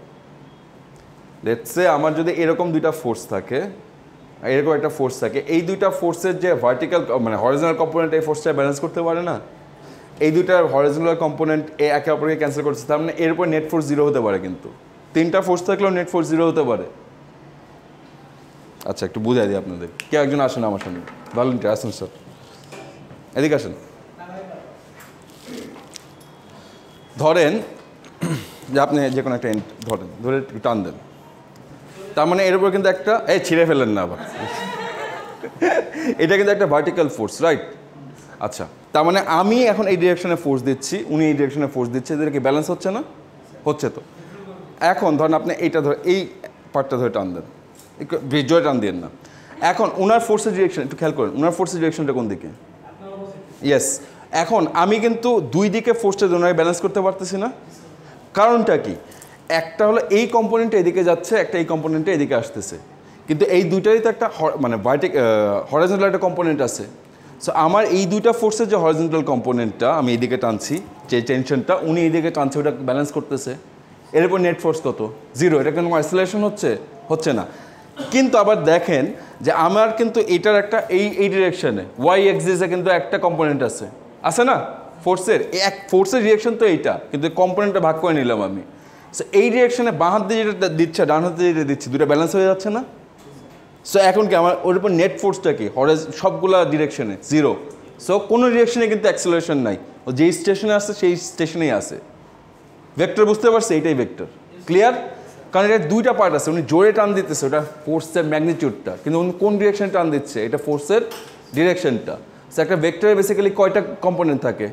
লেটসে আমার যদি এরকম 2টা ফোর্স থাকে, এরকম একটা ফোর্স থাকে, এই 2টা ফোর্সের যে ভার্টিক্যাল মানে হরিজন্টাল কম্পোনেন্ট এই ফোর্সটা ব্যালেন্স করতে পারে না, এই 2টার হরিজন্টাল কম্পোনেন্ট একে অপরকে ক্যান্সেল করছে, তার মানে এরপর নেট ফোর্স 0 হতে পারে, কিন্তু 3টা ফোর্স থাকলেও নেট ফোর্স 0 হতে পারে। আচ্ছা একটু বুঝাই দিই আপনাদের, কেউ একজন আসেন আমার সামনে, ভলান্টিয়ার আসুন স্যার, এদিকে আসেন। ধরেন যে আপনি যে কোনো একটা ধরে টান দেন, তার মানে এর উপর কিন্তু একটা ছিঁড়ে ফেলেন না আবার, এটা কিন্তু একটা ভার্টিক্যাল ফোর্স, রাইট? আচ্ছা, তার মানে আমি এখন এই ডিরেকশনে ফোর্স দিচ্ছি, উনি এই ডিরেকশনে ফোর্স দিচ্ছে, এদেরকে ব্যালেন্স হচ্ছে না, হচ্ছে তো। এখন ধরেন আপনি এইটা ধরে এই পার্টটা ধরে টান দেন, জোরে টান দিন না। এখন ওনার ফোর্সের ডিরেকশন একটু খেয়াল করেন, ওনার ফোর্সের ডিরেকশনটা কোন দিকে? ইয়েস। এখন আমি কিন্তু দুই দিকে ফোর্সটা ওনাকে ব্যালেন্স করতে পারতেছি না। কারণটা কি? একটা হলো এই কম্পোনেন্টটা এদিকে যাচ্ছে, একটা এই কম্পোনেন্টটা এদিকে আসতেছে, কিন্তু এই দুইটারই তো একটা মানে হরাইজন্টাল একটা কম্পোনেন্ট আছে। সো আমার এই দুইটা ফোর্সের যে হরাইজন্টাল কম্পোনেন্টটা আমি এইদিকে টানছি, যে টেনশনটা উনি এইদিকে টানছে, ওটা ব্যালেন্স করতেছে। এর উপর নেট ফোর্স কত? 0। এটা কোনো অ্যাক্সিলারেশন হচ্ছে না। কিন্তু আবার দেখেন যে আমার কিন্তু এটার একটা এই ডিরেকশনে ওয়াই এক্সিসে কিন্তু একটা কম্পোনেন্ট আছে না ফোর্সের? ফোর্সের রিয়েকশন তো এইটা, কিন্তু কম্পোনেন্টটা ভাগ করে নিলাম আমি। সো এই রিয়েকশনে বাঁ হাত দিয়ে যেটা দিচ্ছে, ডান হাত দিয়ে যেটা দিচ্ছে, দুটো ব্যালেন্স হয়ে যাচ্ছে না? সো এখন কি আমার ওর উপর নেট ফোর্সটা কি? সবগুলা ডিরেকশনে 0। সো কোনো ডিরেকশনে কিন্তু অ্যাক্সিলারেশন নাই, ও যেই স্টেশনে আসছে সেই স্টেশনেই আছে। ভেক্টর বুঝতে পারছে? এইটাই ভেক্টর। ক্লিয়ার? কারণ এটা দুইটা পার্ট আছে, উনি জোরে টান দিতেছে, ওটা ফোর্সের ম্যাগনিটিউডটা, কিন্তু উনি কোন ডিরেকশনে টান দিচ্ছে, এটা ফোর্সের ডিরেকশনটা। সো একটা ভেক্টরে বেসিক্যালি কয়টা কম্পোনেন্ট থাকে?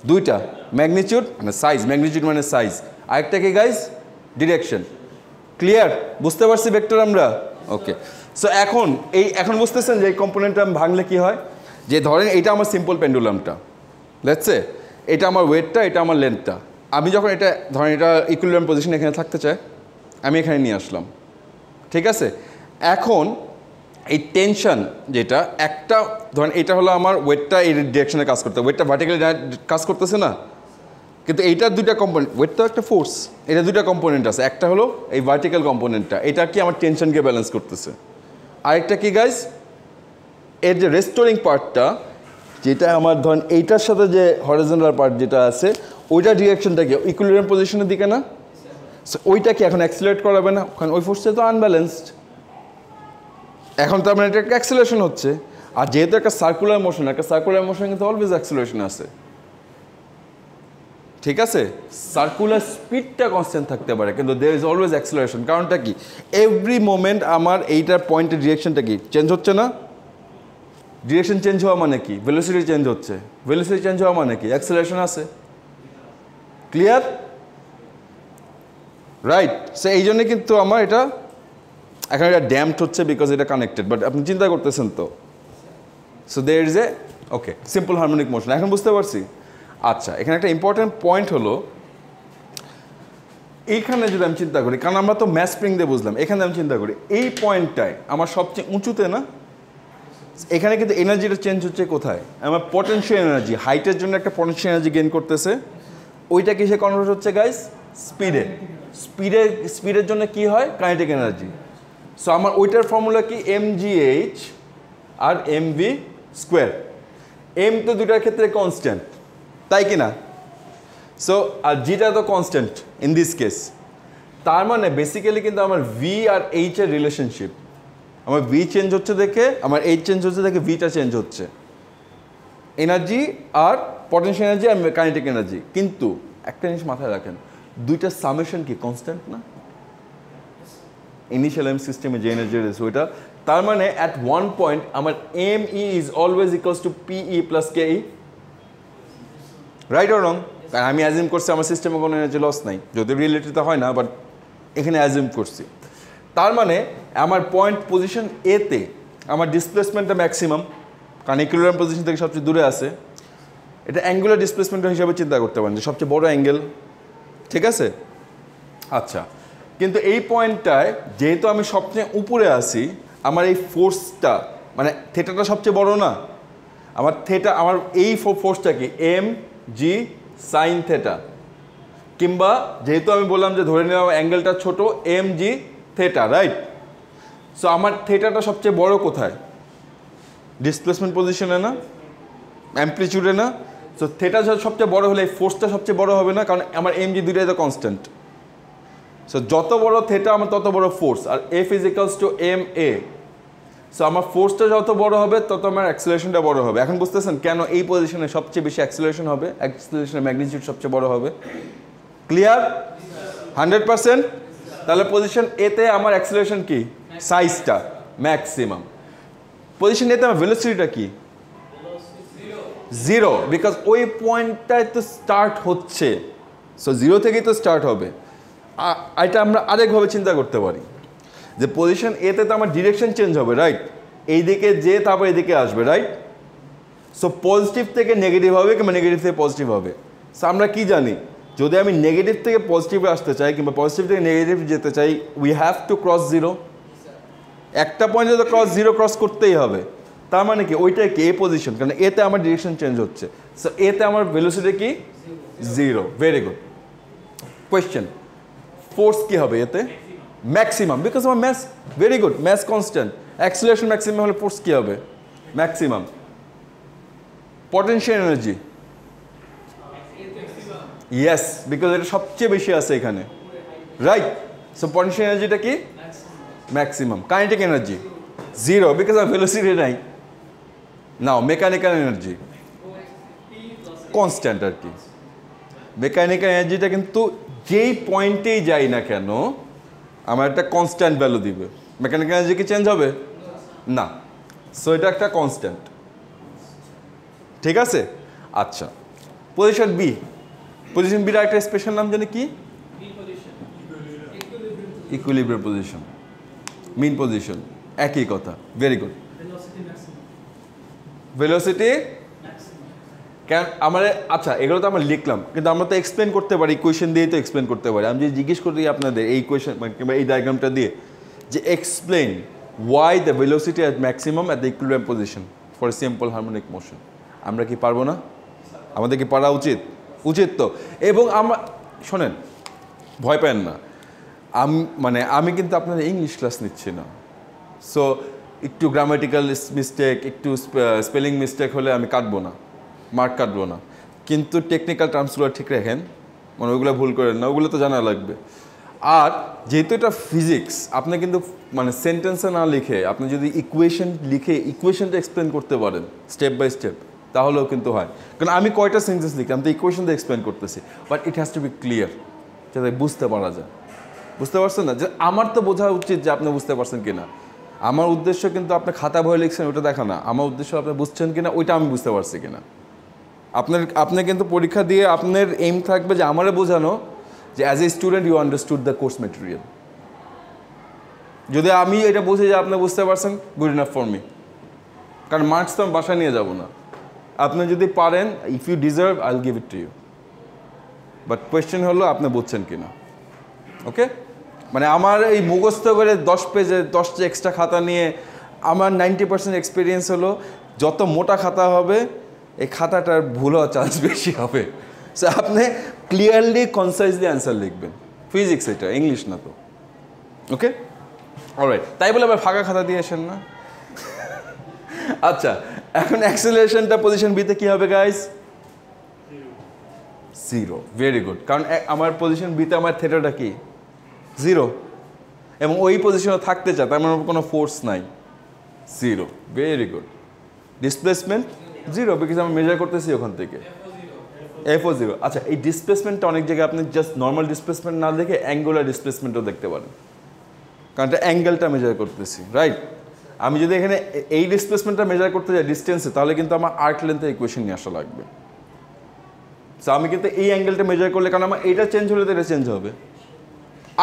দুইটা, ম্যাগনিটিউড মানে সাইজ, ম্যাগনিটিউড মানে সাইজ, আরেকটা কি গাইজ? ডিরেকশন। ক্লিয়ার? বুঝতে পারছি ভেক্টর আমরা? ওকে। সো এখন বুঝতেছেন যে এই কম্পোনেন্টটা আমি ভাঙলে কি হয়? যে ধরেন এইটা আমার সিম্পল পেন্ডুলামটা, লেটস সে এটা আমার ওয়েটটা, এটা আমার লেন্থটা। আমি যখন এটা ধরেন এটা ইকুইলিব্রিয়াম পজিশন এখানে থাকতে চাই, আমি এখানে নিয়ে আসলাম, ঠিক আছে? এখন এই টেনশন যেটা একটা ধরেন এটা হলো আমার ওয়েটটা এই ডিরেকশনে কাজ করতে, ওয়েটটা ভার্টিক্যালি কাজ করতেছে না, কিন্তু এইটার দুইটা কম্পোনেন্ট, ওয়েট তো একটা ফোর্স, এটা দুইটা কম্পোনেন্ট আছে, একটা হলো এই ভার্টিক্যাল কম্পোনেন্টটা, এটা কি আমার টেনশনকে ব্যালেন্স করতেছে, আরেকটা কি গাইজ এর যে রেস্টোরিং পার্টটা, যেটা আমার ধরেন এইটার সাথে যে হরিজন্টাল পার্ট যেটা আছে ওইটা ডিরেকশনটা কি ইকুইলিব্রিয়াম পজিশনের দিকে না? সো ওইটা কি এখন অ্যাক্সিলারেট করাবে না? কারণ ওই ফোর্সটা তো আনব্যালেন্সড, এখন তো আপনার এটা একটা অ্যাক্সিলারেশন হচ্ছে। আর যেহেতু একটা সার্কুলার মোশন, একটা সার্কুলার মোশন কিন্তু অলওয়েজ অ্যাক্সিলারেশন আছে, ঠিক আছে? সার্কুলার স্পিডটা কনস্ট্যান্ট থাকতে পারে, কিন্তু দেয়ার ইজ অলওয়েজ অ্যাক্সিলারেশন। কারণটা কি? এভরি মোমেন্ট আমার এইটার পয়েন্টের ডিরেকশনটা কি চেঞ্জ হচ্ছে না? ডিরেকশন চেঞ্জ হওয়া মানে কি? ভেলোসিটি চেঞ্জ হচ্ছে, ভেলোসিটি চেঞ্জ হওয়া মানে কি? অ্যাক্সিলারেশন আছে। ক্লিয়ার? রাইট। সো এই জন্যে কিন্তু আমার এটা এখন এটা ড্যাম্পড হচ্ছে বিকজ এটা কানেক্টেড, বাট আপনি চিন্তা করতেছেন তো। So there is a okay simple harmonic motion. এখন বুঝতে পারছি? আচ্ছা, এখানে একটা ইম্পর্টেন্ট পয়েন্ট হলো এইখানে যদি আমি চিন্তা করি, কারণ আমরা তো ম্যাস স্প্রিং দিয়ে বুঝলাম, এখানে আমি চিন্তা করি এই পয়েন্টটায় আমার সবচেয়ে উঁচুতে না, এখানে কিন্তু এনার্জিটা চেঞ্জ হচ্ছে কোথায়? আমার পটেনশিয়াল এনার্জি, হাইটের জন্য একটা পটেনশিয়াল এনার্জি গেইন করতেছে, ওইটা কিসে কনভার্ট হচ্ছে গাইস? স্পিডে। স্পিডের জন্য কি হয়? Kinetic energy. সো আমার ওইটার ফর্মুলা কি? mgh আর mv স্কোয়ার। এম তো দুটার ক্ষেত্রে কনস্ট্যান্ট, তাই কি না? সো আর জিটা তো কনস্ট্যান্ট ইন দিস কেস, তার মানে বেসিক্যালি কিন্তু আমার ভি আর এইচ এর রিলেশনশিপ, আমার ভি চেঞ্জ হচ্ছে দেখে আমার এইচ চেঞ্জ হচ্ছে দেখে ভিটা চেঞ্জ হচ্ছে, এনার্জি আর পটেনশিয়াল এনার্জি আর কাইনেটিক এনার্জি। কিন্তু একটা জিনিস মাথায় রাখেন, দুইটা সামেশন কি কনস্ট্যান্ট না? ইনিশিয়াল এম সিস্টেমে যে এনার্জি রয়েছে ওইটা, তার মানে অ্যাট ওয়ান পয়েন্ট আমার M E is always equals to PE plus K E, right or wrong? কারণ আমি অ্যাজিউম করছি আমার সিস্টেমে কোনো এনার্জি লস নাই, যদি রিয়েলিটিতে হয় না, বাট এখানে অ্যাজিউম করছি। তার মানে আমার পয়েন্ট পজিশন এতে আমার ডিসপ্লেসমেন্টটা ম্যাক্সিমাম, কারণ ইকুইলিব্রিয়াম পজিশন থেকে সবচেয়ে দূরে আছে। এটা অ্যাঙ্গুলার ডিসপ্লেসমেন্ট হিসাবে চিন্তা করতে পারেন যে সবচেয়ে বড় অ্যাঙ্গেল, ঠিক আছে? আচ্ছা, কিন্তু এই পয়েন্টটায় যেহেতু আমি সবচেয়ে উপরে আছি, আমার এই ফোর্সটা মানে থেটাটা সবচেয়ে বড় না? আমার থেটা, আমার এই ফোর্সটা কি? এম জি সাইন থেটা, কিংবা যেহেতু আমি বললাম যে ধরে নিলাম অ্যাঙ্গেলটা ছোট, m g theta, right? So আমার থেটাটা সবচেয়ে বড় কোথায়? ডিসপ্লেসমেন্ট পজিশনে না? অ্যাম্পলিটিউডে না? সো থেটা সবচেয়ে বড় হলে এই ফোর্সটা সবচেয়ে বড় হবে না, কারণ আমার এম জি দুইটাই তো কনস্ট্যান্ট। সো যত বড় থেটা আমার তত বড় ফোর্স, আর F is equals to M a. So আমার ফোর্সটা যত বড় হবে তত আমার অ্যাক্সিলারেশনটা বড় হবে। এখন বুঝতেছেন কেন এই পজিশনে সবচেয়ে বেশি অ্যাক্সিলারেশন হবে, অ্যাক্সিলারেশনের ম্যাগনিটিউড সবচেয়ে বড় হবে। ক্লিয়ার? 100%? তাহলে পজিশন এতে আমার অ্যাক্সিলারেশন কি? সাইজটা ম্যাক্সিমাম। পজিশন এতে আমার ভেলোসিটিটা কি? 0, বিকজ ওই পয়েন্টটায় তো স্টার্ট হচ্ছে, সো 0 থেকেই তো স্টার্ট হবে। এটা আমরা আরেকভাবে চিন্তা করতে পারি যে পজিশন এতে তো আমার ডিরেকশন চেঞ্জ হবে, রাইট? এইদিকে যে তারপর এদিকে আসবে, রাইট? সো পজিটিভ থেকে নেগেটিভ হবে কিংবা নেগেটিভ থেকে পজিটিভ হবে। সো আমরা কি জানি, যদি আমি নেগেটিভ থেকে পজিটিভে আসতে চাই কিংবা পজিটিভ থেকে নেগেটিভ যেতে চাই, we have to cross zero. একটা পয়েন্টে তো জিরো ক্রস করতেই হবে। তার মানে কি ওইটাই কি এ পজিশন, কারণ এতে আমার ডিরেকশন চেঞ্জ হচ্ছে। সো এতে আমার ভেলোসিটি কি zero. Very good question. Force কি হবে এতে? ম্যাক্সিমাম, বিকজ আমার mass, very good, mass constant. Acceleration maximum হলে ফোর্স কি হবে? Maximum. Potential energy, yes, because এটা সবচেয়ে বেশি আছে এখানে, রাইট? সো পটেনশিয়াল এনার্জিটা কি? Maximum. Kinetic energy zero, because আমার ভেলোসিটি নাই। নাও মেকানিক্যাল এনার্জি কনস্ট্যান্ট আর কি। মেকানিক্যাল এনার্জিটা কিন্তু যেই পয়েন্টেই যাই না কেন আমার একটা কনস্ট্যান্ট ভ্যালু দিবে। মেকানিক্যাল এনার্জি কি চেঞ্জ হবে? না। সো এটা একটা কনস্ট্যান্ট, ঠিক আছে? আচ্ছা, পজিশন বি। পজিশন বির একটা স্পেশাল নাম জানি কি? ইকুইলিব্রিয়াম পজিশন, মিন পজিশন, একই কথা। Very good. ভেলোসিটি কেন আমার, আচ্ছা এগুলো তো আমরা লিখলাম, কিন্তু আমরা তো এক্সপ্লেন করতে পারি, ইকুয়েশন দিয়েই তো এক্সপ্লেন করতে পারি। আমি যদি জিজ্ঞেস করি আপনাদের এই ইকুয়েশন কিংবা এই ডায়াগ্রামটা দিয়ে যে explain why the velocity at maximum at the equilibrium position for a simple harmonic motion, আমরা কি পারবো না? আমাদের কি পারা উচিত? উচিত তো। এবং আমরা শোনেন, ভয় পেন না, আমি কিন্তু আপনাদের ইংলিশ ক্লাস নিচ্ছি না। সো একটু গ্রামাটিক্যাল মিস্টেক, একটু স্পেলিং মিস্টেক হলে আমি কাটবো না, মার্ক কাটবো না, কিন্তু টেকনিক্যাল টার্মসগুলো ঠিক রাখেন, মানে ওইগুলো ভুল করেন না, ওগুলো তো জানা লাগবে। আর যেহেতু এটা ফিজিক্স, আপনি কিন্তু মানে সেন্টেন্সে না লিখে আপনি যদি ইকুয়েশন লিখে ইকুয়েশনটা এক্সপ্লেন করতে পারেন স্টেপ বাই স্টেপ, তাহলেও কিন্তু হয়। কারণ আমি কয়টা সেন্টেন্স লিখি, আমি তো ইকুয়েশনটা এক্সপ্লেন করতেছি, but it has to be clear, যাতে বুঝতে পারা যায়। বুঝতে পারছেন না? যে আমার তো বোঝা উচিত যে আপনি বুঝতে পারছেন কিনা। আমার উদ্দেশ্য কিন্তু আপনি খাতা বই লিখছেন ওটা দেখা না, আমার উদ্দেশ্য আপনি বুঝছেন কিনা ওইটা আমি বুঝতে পারছি কিনা। আপনি কিন্তু পরীক্ষা দিয়ে আপনার এইম থাকবে যে আমারে বোঝানো যে as a student you understood the course material. যদি আমি এটা বুঝি যে আপনি বুঝতে পারছেন, গুড ইনাফ ফর মি, কারণ মার্কস তো আমি বাসায় নিয়ে যাব না। আপনি যদি পারেন, if you deserve I will give it to you, but question হলো আপনি বুঝছেন কিনা। ওকে, মানে আমার এই মুখস্থ করে 10 পেজে 10টা এক্সট্রা খাতা নিয়ে আমার 90% এক্সপিরিয়েন্স হলো যত মোটা খাতা হবে এই খাতাটার ভুল হওয়ার চান্স বেশি হবে। সো আপনি ক্লিয়ারলি কনসাইজলি অ্যান্সার লিখবেন। ফিজিক্স এটা, ইংলিশ না তো। ওকে, অলরাইট। তাই বলে আবার ফাঁকা খাতা দিয়ে আসেন না। আচ্ছা, এখন অ্যাক্সিলারেশনটা পজিশন বিতে কী হবে গাইস? জিরো। ভেরি গুড, কারণ আমার পজিশন বিতে আমার থেটাটা কি? জিরো, এবং ওই পজিশনে থাকতে চায়, তার মানে কোনো ফোর্স নাই, zero. Very good. Displacement zero, because আমি মেজার করতেছি ওখান থেকে, এফও জিরো। আচ্ছা, এই ডিসপ্লেসমেন্টটা অনেক জায়গায় আপনি জাস্ট নর্মাল ডিসপ্লেসমেন্ট না দেখে অ্যাঙ্গুলার ডিসপ্লেসমেন্টও দেখতে পারেন, কারণ এটা অ্যাঙ্গেলটা মেজার করতেছি, রাইট? আমি যদি এখানে এই ডিসপ্লেসমেন্টটা মেজার করতে যাই ডিস্টেন্সে, তাহলে কিন্তু আমার আর্ক লেন্থের ইকুয়েশন নিয়ে আসা লাগবে। সো আমি কিন্তু এই অ্যাঙ্গেলটা মেজার করলে, কারণ আমার এটা চেঞ্জ হলে তো এটা চেঞ্জ হবে।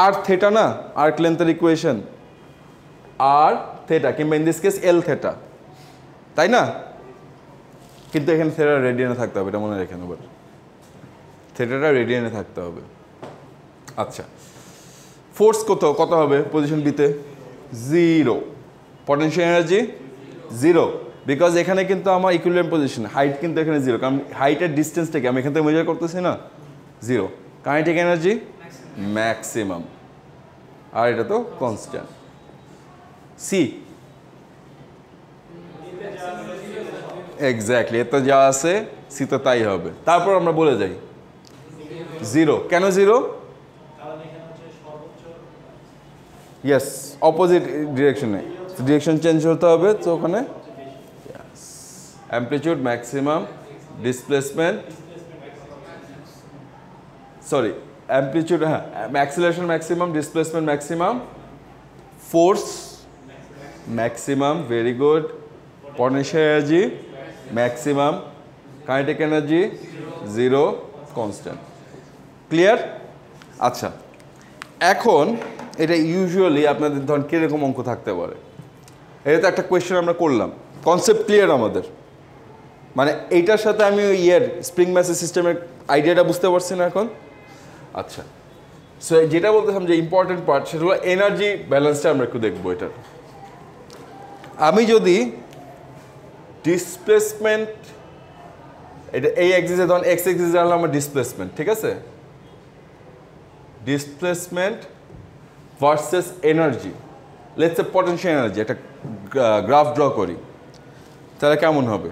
আর থেটা না, আর্ক লেন্থের ইকুয়েশন আর থেটা, কিংবা in this case L theta, তাই না? কিন্তু এখানে থেটা রেডিয়ানে থাকতে হবে, এটা মনে রেখে নেবেন, থেটাটা রেডিয়ানে থাকতে হবে। আচ্ছা, ফোর্স কত হবে পজিশন বিতে? Zero. Potential energy zero, because এখানে কিন্তু আমার ইকুইলিব্রিয়াম পজিশন, হাইট কিন্তু এখানে জিরো, কারণ হাইটের ডিস্টেন্সটাকে আমি এখান থেকে মেজার করতেছি না, জিরো। কাইনেটিক এনার্জি ম্যাক্সিমাম, আর এটা তো কনস্ট্যান্ট। সি এক্স্যাক্টলি, এত যা আছে সি তো তাই হবে। তারপর আমরা বলে যাই জিরো। কেন জিরো? ইয়েস, অপোজিট ডিরেকশনে, ডিরেকশন চেঞ্জ হতে হবে, তো ওখানে amplitude maximum, displacement, sorry amplitude, হ্যাঁ, acceleration maximum, displacement maximum, force maximum, very good, potential energy maximum, kinetic energy zero, constant. Clear? আচ্ছা, এখন এটা ইউজুয়ালি আপনাদের ধরুন কীরকম অঙ্ক থাকতে পারে? এটা তো একটা কোয়েশ্চেন আমরা করলাম, কনসেপ্ট ক্লিয়ার আমাদের, মানে এইটার সাথে আমি ওই স্প্রিং ম্যাসেজ সিস্টেমের আইডিয়াটা বুঝতে পারছি না এখন। আচ্ছা, সো যেটা বলতেছিলাম যে ইম্পর্টেন্ট পার্ট সেটা হলো এনার্জি ব্যালেন্সটা আমরা একটু দেখবো। এটার আমি যদি ডিসপ্লেসমেন্ট, এটা এই এক্সিসে ধরুন এক্স এক্সিসে হলো আমার ডিসপ্লেসমেন্ট, ঠিক আছে, displacement versus energy, let's say potential energy, একটা গ্রাফ ড্র করি, তাহলে কেমন হবে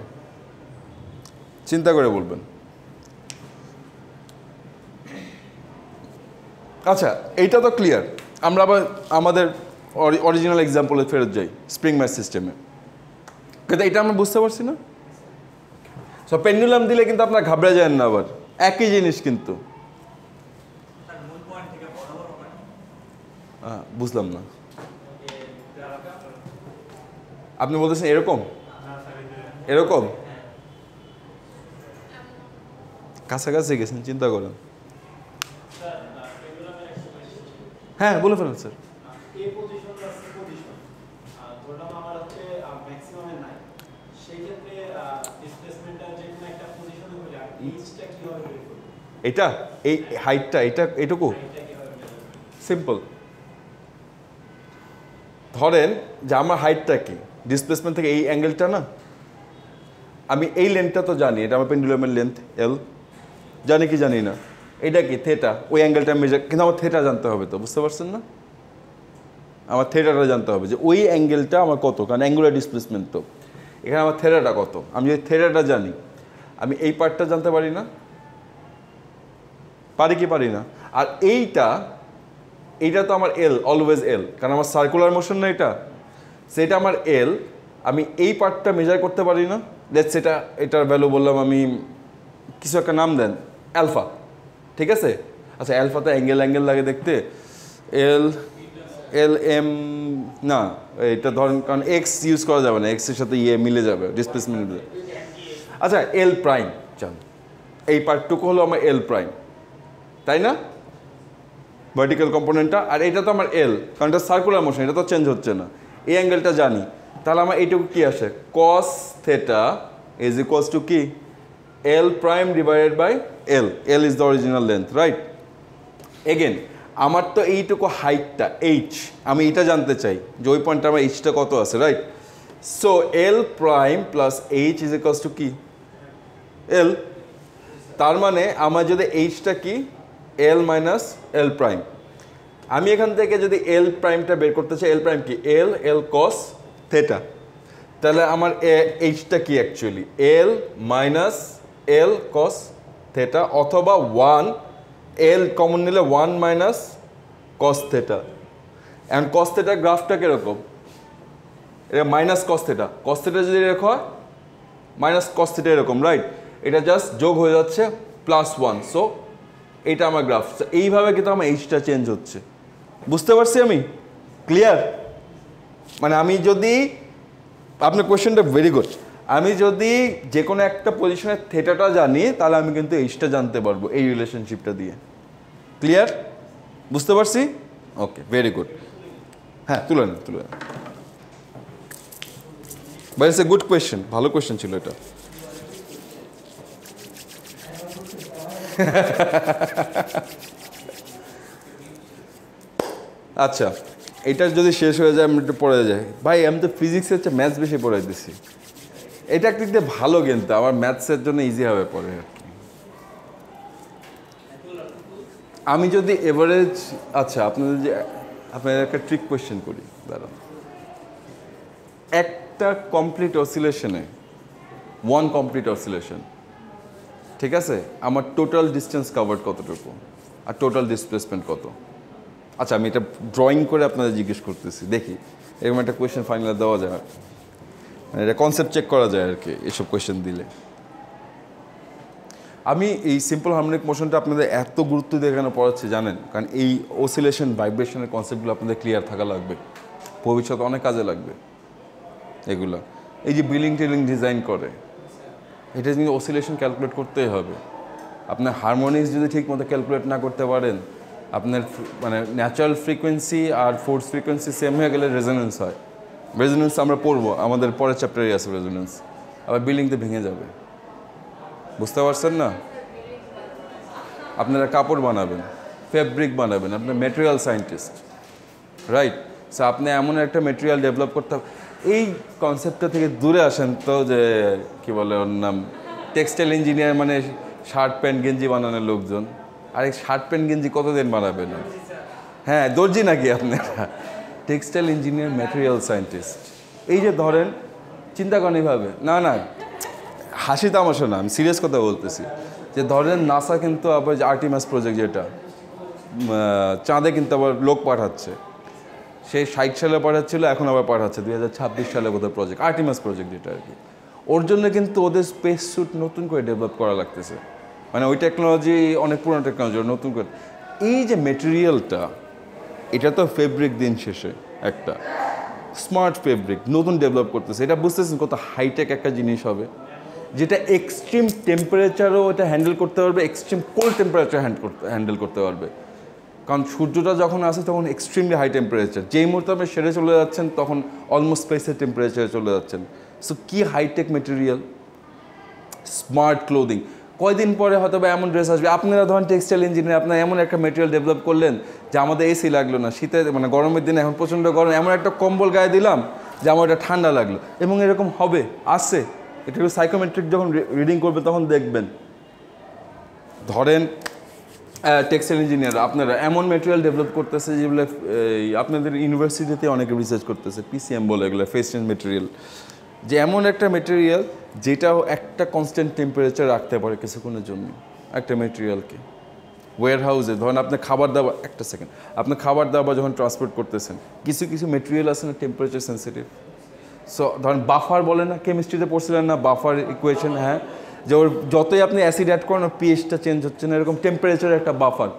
চিন্তা করে বলবেন। আচ্ছা, এইটা তো ক্লিয়ার। আমরা আবার আমাদের অরিজিনাল এক্সাম্পলে ফেরত যাই, স্প্রিং ম্যাথ সিস্টেমে, কিন্তু এটা আমরা বুঝতে পারছি না। সো পেন্ডুলাম দিলে কিন্তু আপনার ঘাবড়ে যায় না, আবার একই জিনিস কিন্তু। বুঝলাম না, আপনি বলতেছেন এরকম এরকম কাছাকাছি গেছেন, চিন্তা করেন। হ্যাঁ বলে ফেলেন স্যার। এটা এই হাইটটা এটা এটুকু সিম্পল। ধরেন যে আমার হাইটটা কি, ডিসপ্লেসমেন্ট থেকে এই অ্যাঙ্গেলটা না, আমি এই লেন্থটা তো জানি, এটা আমার পেন্ডুলামের লেন্থ এল, জানি কি জানি না, এটা কি থেটা, ওই অ্যাঙ্গেলটা মেজার, কিন্তু আমার থেটা জানতে হবে তো, বুঝতে পারছেন না? আমার থেটাটা জানতে হবে যে ওই অ্যাঙ্গেলটা আমার কত, কারণ অ্যাঙ্গুলার ডিসপ্লেসমেন্ট তো, এখানে আমার থেটাটা কত। আমি যদি থেটাটা জানি, আমি এই পার্টটা জানতে পারি না, পারি কি পারি না? আর এইটা তো আমার এল, অলওয়েজ এল, কারণ আমার সার্কুলার মোশন না এটা, সেটা আমার এল। আমি এই পার্টটা মেজার করতে পারি না, লেটস এটার ভ্যালু বললাম আমি, কিছু একটা নাম দেন, অ্যালফা, ঠিক আছে? আচ্ছা, অ্যালফাতে অ্যাঙ্গেল লাগে দেখতে, এল এম না, এটা ধরেন, কারণ এক্স ইউজ করা যাবে না, এক্সের সাথে মিলে যাবে ডিসপ্লেসমেন্ট। আচ্ছা, এল প্রাইম চান, এই পার্টটুকু হলো আমার এল প্রাইম, তাই না? ভার্টিক্যাল কম্পোনেন্টটা, আর এটা তো আমার এল, কারণ এটা সার্কুলার মোশন, এটা তো চেঞ্জ হচ্ছে না, এই অ্যাঙ্গেলটা জানি, তাহলে আমার এইটুকু কি আসে, cos theta is equals to কি, L prime divided by L, L is the original length, right? Again আমার তো এইটুকু হাইটটা এইচ, আমি এটা জানতে চাই যে ওই পয়েন্টটা আমার এইচটা কত আছে, right? So L prime plus H is equals to কি, এল। তার মানে আমার যদি এইচটা কি, এল মাইনাস এল প্রাইম, আমি এখান থেকে যদি এল প্রাইমটা বের করতে চাই, এল প্রাইম কি, এল কস থেটা, তাহলে আমার এইচটা কি actually, L minus L cos theta, অথবা 1 এল কমন নিলে 1 minus cos theta. And cos থেটার গ্রাফটা কীরকম, এটা minus cos theta, cos theta যদি এরকম হয় মাইনাস কস থেটা এরকম, রাইট? এটা জাস্ট যোগ হয়ে যাচ্ছে +1, সো এইটা আমার গ্রাফ। এইভাবে কিন্তু আমার এইচটা চেঞ্জ হচ্ছে, বুঝতে পারছি আমি? ক্লিয়ার? মানে আমি যদি, আপনার কোয়েশ্চেনটা ভেরি গুড, আমি যদি যে কোনো একটা পজিশনের থেটাটা জানি, তাহলে আমি কিন্তু এইচটা জানতে পারবো এই রিলেশনশিপটা দিয়ে। ক্লিয়ার? বুঝতে পারছি? ওকে, ভেরি গুড। হ্যাঁ, তুলে নেন। But it's a good question, ভালো কোয়েশ্চেন ছিল এটা। আচ্ছা, এটা যদি শেষ হয়ে যায় আমি একটু পড়ে যাই, ভাই আমি তো ফিজিক্সের চেয়ে ম্যাথস বেশি পড়াই দিছি, এটা একদিক দিয়ে ভালো, কিন্তু আমার ম্যাথসের জন্য ইজি হবে পরে আর কি। আমি যদি এভারেজ, আচ্ছা আপনাদের একটা ট্রিক কোয়েশ্চেন করি, দাঁড়ান। একটা কমপ্লিট অসিলেশনে, ওয়ান কমপ্লিট অসিলেশন, ঠিক আছে, আমার টোটাল ডিস্টেন্স কাভার্ড কতটুকু আর টোটাল ডিসপ্লেসমেন্ট কত? আচ্ছা, আমি এটা ড্রয়িং করে আপনাদের জিজ্ঞেস করতেছি, দেখি এরকম একটা কোয়েশ্চেন ফাইনালে দেওয়া যায়, মানে এটা কনসেপ্ট চেক করা যায় আর কি এসব কোয়েশ্চেন দিলে। আমি এই সিম্পল হারমোনিক মোশনটা আপনাদের এত গুরুত্ব দিয়ে এখানে পড়াচ্ছি জানেন, কারণ এই অসিলেশন ভাইব্রেশনের কনসেপ্টগুলো আপনাদের ক্লিয়ার থাকা লাগবে, ভবিষ্যতে অনেক কাজে লাগবে এগুলো। এই যে বিলিং টিলিং ডিজাইন করে, এটা কিন্তু অসিলেশন ক্যালকুলেট করতেই হবে। আপনার হারমোনিক্স যদি ঠিক মতো ক্যালকুলেট না করতে পারেন, আপনার মানে ন্যাচারাল ফ্রিকোয়েন্সি আর ফোর্স ফ্রিকোয়েন্সি সেম হয়ে গেলে রেজোনেন্স হয়, রেজোনেন্স আমরা পড়বো, আমাদের পরের চ্যাপ্টারে আছে রেজোনেন্স। আবার বিল্ডিং তো ভেঙে যাবে, বুঝতে পারছেন না? আপনারা কাপড় বানাবেন, ফেব্রিক বানাবেন, আপনার মেটেরিয়াল সায়েন্টিস্ট, রাইট? সো আপনি এমন একটা মেটেরিয়াল ডেভেলপ করতে হবে। এই কনসেপ্টটা থেকে দূরে আসেন তো, যে কি বলে ওর নাম, টেক্সটাইল ইঞ্জিনিয়ার মানে শার্ট প্যান্ট গেঞ্জি বানানোর লোকজন। আর এই শার্ট প্যান্ট গেঞ্জি কতদিন বানাবেন? হ্যাঁ, দর্জি নাকি আপনারা? Textile engineer, material scientist. এই যে ধরেন, চিন্তা করেন এইভাবে, না না হাসি তামাশা না, আমি সিরিয়াস কথা বলতেছি, যে ধরেন নাসা কিন্তু আবার যে আর্টিমাস প্রজেক্ট, যেটা চাঁদে কিন্তু আবার লোক পাঠাচ্ছে, সেই 60 সালে পাঠাচ্ছিল, এখন আবার পাঠাচ্ছে 2026 সালে বোধহয় প্রজেক্ট, আর্টিমাস প্রজেক্ট যেটা আর কি। ওর জন্য কিন্তু ওদের স্পেস স্যুট নতুন করে ডেভেলপ করা লাগতেছে, মানে ওই টেকনোলজি অনেক পুরনো টেকনোলজি নতুন করে। এই যে মেটেরিয়ালটা, এটা তো ফেব্রিক দিন শেষে একটা স্মার্ট ফেব্রিক নতুন ডেভেলপ করতেছে, এটা বুঝতেছেন কত হাইটেক একটা জিনিস হবে, যেটা এক্সট্রিম টেম্পারেচারও এটা হ্যান্ডেল করতে পারবে, এক্সট্রিম কোল্ড টেম্পারেচার হ্যান্ডেল করতে পারবে। কারণ সূর্যটা যখন আসে তখন এক্সট্রিমলি হাই টেম্পারেচার, যেই মুহূর্তে আপনি সেরে চলে যাচ্ছেন তখন অলমোস্ট স্পেসের টেম্পারেচারে চলে যাচ্ছেন। সো কী হাইটেক মেটেরিয়াল, স্মার্ট ক্লোদিং। কয়দিন পরে হয়তো বা এমন ড্রেস আসবে, আপনারা ধরেন টেক্সটাইল ইঞ্জিনিয়ার, আপনারা এমন একটা মেটেরিয়াল ডেভেলপ করলেন যে আমাদের এসি লাগলো না, শীতে মানে গরমের দিনে এখন প্রচণ্ড গরম, এমন একটা কম্বল গায়ে দিলাম যে আমার এটা ঠান্ডা লাগলো। এবং এরকম হবে, আসে, এটা একটু সাইকোমেট্রিক যখন রিডিং করবে তখন দেখবেন। ধরেন টেক্সটাইল ইঞ্জিনিয়ার আপনারা এমন মেটেরিয়াল ডেভেলপ করতেছে যেগুলো আপনাদের ইউনিভার্সিটিতে অনেকে রিসার্চ করতেছে, পিসিএম বলে এগুলো, ফেস চেঞ্জ মেটেরিয়াল, যে এমন একটা মেটেরিয়াল যেটাও একটা কনস্ট্যান্ট টেম্পারেচার রাখতে পারে কিছুক্ষণের জন্য একটা মেটেরিয়ালকে। ওয়্যার হাউসে ধরেন আপনি খাবার দাবার, একটা সেকেন্ড, আপনি খাবার দাবার যখন ট্রান্সপোর্ট করতেছেন, কিছু কিছু মেটেরিয়াল আছে না টেম্পারেচার সেন্সিটিভ। সো ধরেন বাফার বলে না, কেমিস্ট্রিতে পড়ছিলেন না বাফার ইকুয়েশন? হ্যাঁ, যে ওর যতই আপনি অ্যাসিড অ্যাড করেন পিএইচটা চেঞ্জ হচ্ছে না, এরকম টেম্পারেচারের একটা বাফার,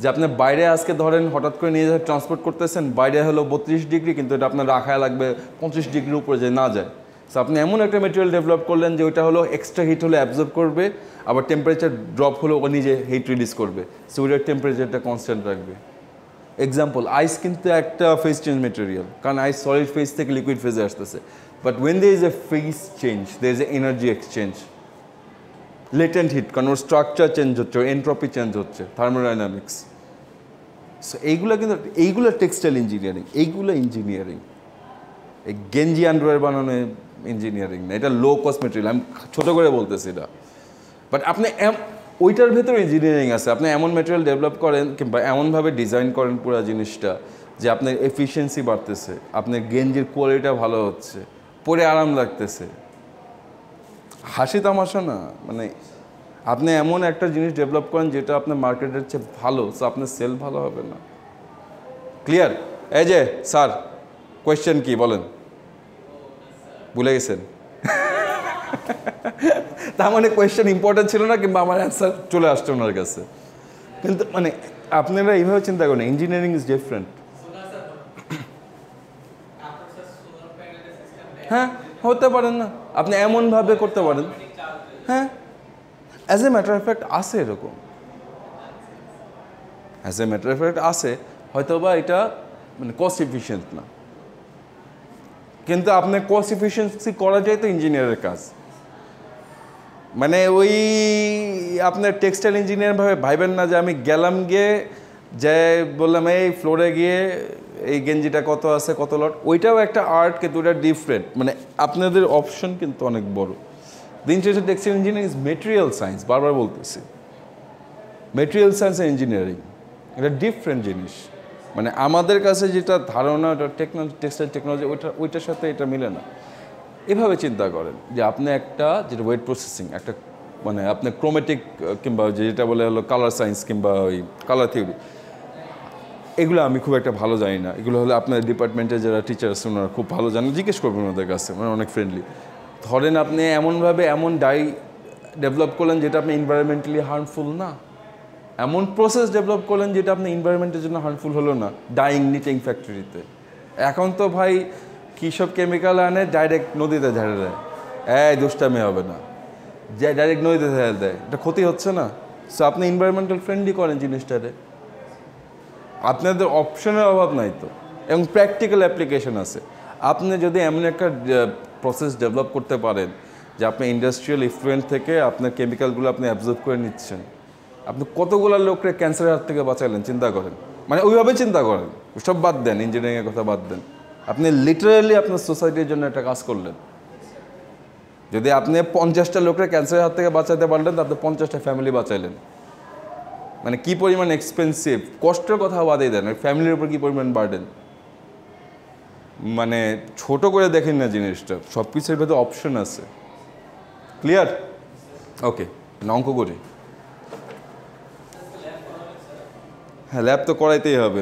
যে আপনি বাইরে আজকে ধরেন হঠাৎ করে নিয়ে যখন ট্রান্সপোর্ট করতেছেন, বাইরে হলো 32 ডিগ্রি, কিন্তু এটা আপনার রাখায় লাগবে 25 ডিগ্রির উপরে যে না যায়। সো আপনি এমন একটা মেটেরিয়াল ডেভেলপ করলেন যে ওইটা হলো এক্সট্রা হিট হলে অ্যাবজর্ব করবে, আবার টেম্পারেচার ড্রপ হলেও ও নিজে হিট রিলিজ করবে, সো ওইটার টেম্পারেচারটা কনস্ট্যান্ট রাখবে। এক্সাম্পল, আইস কিন্তু একটা ফেজ চেঞ্জ মেটেরিয়াল, কারণ আইস সলিড ফেজ থেকে লিকুইড ফেজে আসতেছে। But when there is a phase change, there is a energy exchange, latent heat, কারণ ওর স্ট্রাকচার চেঞ্জ হচ্ছে, এন্ট্রপি চেঞ্জ হচ্ছে, থার্মোডাইনামিক্স। সো এইগুলো কিন্তু, এইগুলো টেক্সটাইল ইঞ্জিনিয়ারিং, এইগুলো ইঞ্জিনিয়ারিং। এই গেঞ্জি আন্ডারওয়্যার বানানো ইঞ্জিনিয়ারিং না, এটা লো কস্ট মেটেরিয়াল, আমি ছোটো করে বলতেছি এটা। বাট আপনি ওইটার ভেতরে ইঞ্জিনিয়ারিং আছে, আপনি এমন মেটেরিয়াল ডেভেলপ করেন কিংবা এমনভাবে ডিজাইন করেন পুরো জিনিসটা যে আপনার এফিসিয়েন্সি বাড়তেছে, আপনার গেঞ্জির কোয়ালিটিটা ভালো হচ্ছে, পরে আরাম লাগতেছে, হাসি তামাশা না। মানে আপনি এমন একটা জিনিস ডেভেলপ করেন যেটা আপনার মার্কেটের চেয়ে ভালো, সো আপনার সেল ভালো হবে না। ক্লিয়ার? এই যে স্যার, কোয়েশ্চেন কি বলেন? ভুলে গেছেন? তার মানে কোয়েশ্চেন ইম্পর্টেন্ট ছিল না, কিংবা আমার অ্যান্সার চলে আসছে ওনার কাছে। কিন্তু মানে আপনারা এইভাবে চিন্তা করেন, ইঞ্জিনিয়ারিং ইজ ডিফারেন্ট। হ্যাঁ, হতে পারেন না, আপনি এমনভাবে করতে পারেন। হ্যাঁ, as a matter of fact আছে এরকম, as a matter of fact আছে, হয়তো বা এটা মানে কস্ট এফিসিয়েন্ট না, কিন্তু আপনার কস্ট এফিসিয়েন্সি করা যায় তো ইঞ্জিনিয়ারের কাজ। মানে ওই আপনার টেক্সটাইল ইঞ্জিনিয়ার ভাবেন না যে আমি গেলাম গিয়ে যে বললাম এই ফ্লোরে গিয়ে এই গেঞ্জিটা কত আছে, কত লট, ওইটাও একটা আর্ট, কিন্তু ওটা ডিফারেন্ট। মানে আপনাদের অপশন কিন্তু অনেক বড়। দিন শেষে textile engineering is material science, বারবার বলতেছি, মেটেরিয়াল সায়েন্স আর ইঞ্জিনিয়ারিং এটা ডিফারেন্ট জিনিস। মানে আমাদের কাছে যেটা ধারণা, ওটা টেক্সটাইল টেকনোলজি, ওইটার সাথে এটা মিলে না। এভাবে চিন্তা করেন যে আপনি একটা যেটা ওয়েট প্রসেসিং, একটা মানে আপনার ক্রোমেটিক কিংবা যেটা বলে হলো কালার সায়েন্স কিংবা ওই কালার থিওরি, এগুলো আমি খুব একটা ভালো জানি না। এগুলো হলে আপনার ডিপার্টমেন্টে যারা টিচার আছে ওনারা খুব ভালো জানেন, জিজ্ঞেস করবেন ওদের কাছে, মানে অনেক ফ্রেন্ডলি। ধরেন আপনি এমনভাবে এমন ডাই ডেভেলপ করলেন যেটা আপনি এনভায়রনমেন্টালি হার্মফুল না, এমন প্রসেস ডেভেলপ করলেন যেটা আপনি এনভায়রনমেন্টের জন্য হার্মফুল হলো না, ডাইং নিটিং ফ্যাক্টরিতে। এখন তো ভাই কী সব কেমিক্যাল আনে ডাইরেক্ট নদীতে ঝেড়ে দেয়, দুষ্টামি হবে না, যে ডাইরেক্ট নদীতে ঝেড়ে দেয়, এটা ক্ষতি হচ্ছে না। সো আপনি এনভায়রনমেন্টাল ফ্রেন্ডলি করেন জিনিসটারে, আপনাদের অপশনের অভাব নাই তো, এবং প্র্যাকটিক্যাল অ্যাপ্লিকেশন আছে। আপনি যদি এমন একটা প্রসেস ডেভেলপ করতে পারেন যে আপনি ইন্ডাস্ট্রিয়াল ইফ্লুয়েন্ট থেকে আপনার কেমিক্যালগুলো আপনি অ্যাবজর্ব করে নিচ্ছেন, আপনি কতগুলো লোককে ক্যান্সারের হাত থেকে বাঁচালেন চিন্তা করেন। মানে ওইভাবে চিন্তা করেন, সব বাদ দেন, ইঞ্জিনিয়ারিংয়ের কথা বাদ দেন, আপনি লিটারালি আপনার সোসাইটির জন্য একটা কাজ করলেন। যদি আপনি 50টা লোকের ক্যান্সারের হাত থেকে বাঁচাতে পারলেন, তো আপনি 50টা ফ্যামিলি বাঁচাইলেন। মানে কি পরিমাণ এক্সপেন্সিভ, কষ্টের কথা বাদে দেন, ফ্যামিলির উপর কি পরিমাণ বার্ডেন। মানে ছোট করে দেখেন না জিনিসটা, সব কিছুর ভেতরে অপশন আছে। ক্লিয়ার? ওকে, অঙ্ক করি। হ্যাঁ, ল্যাব তো করাইতেই হবে।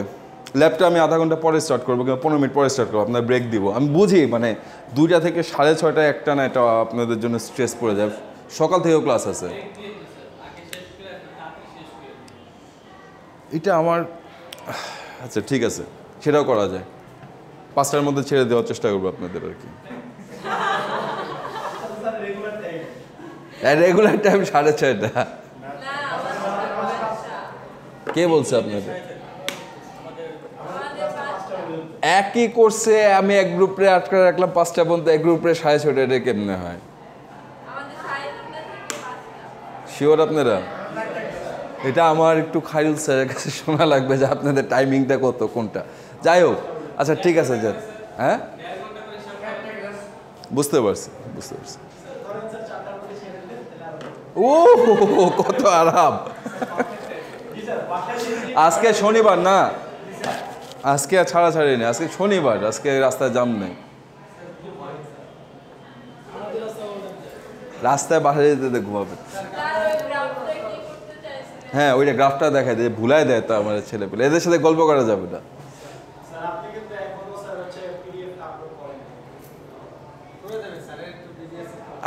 ল্যাবটা আমি আধা ঘন্টা পরে স্টার্ট করবো, কিংবা 15 মিনিট পরে স্টার্ট করবো, আপনার ব্রেক দিব। আমি বুঝি মানে 2টা থেকে 6:30 একটা না, এটা আপনাদের জন্য স্ট্রেস পড়ে যায়। সকাল থেকেও ক্লাস আছে। এটা আমার আচ্ছা ঠিক আছে, সেটাও করা যায়। 5টার মধ্যে ছেড়ে দেওয়ার চেষ্টা করবো আপনাদের আর কি। Regular time 6:30। কে বলছে আপনাদের? একই করছে, আমি এক গ্রুপে আটকে রাখলাম 5টা পর্যন্ত, এক গ্রুপে 6:30। এটা কেমনে হয়? শিওর আপনারা? এটা আমার একটু খাইরুল স্যারের কাছে শোনা লাগবে যে আপনাদের টাইমিংটা কত, কোনটা। যাই হোক, আচ্ছা ঠিক আছে যান। হ্যাঁ, বুঝতে পারছি। ও কত আরাম। আজকে শনিবার না, আজকে আর ছাড়াছাড়ি নেই, আজকে শনিবার, আজকে রাস্তায় জাম নেই। রাস্তায় বাসা যেতে ঘুমাবে। হ্যাঁ, ওইটা গ্রাফটা দেখায় দেয়, ভুলাই দেয় তো আমার ছেলে পেলে, এদের সাথে গল্প করা যাবে না।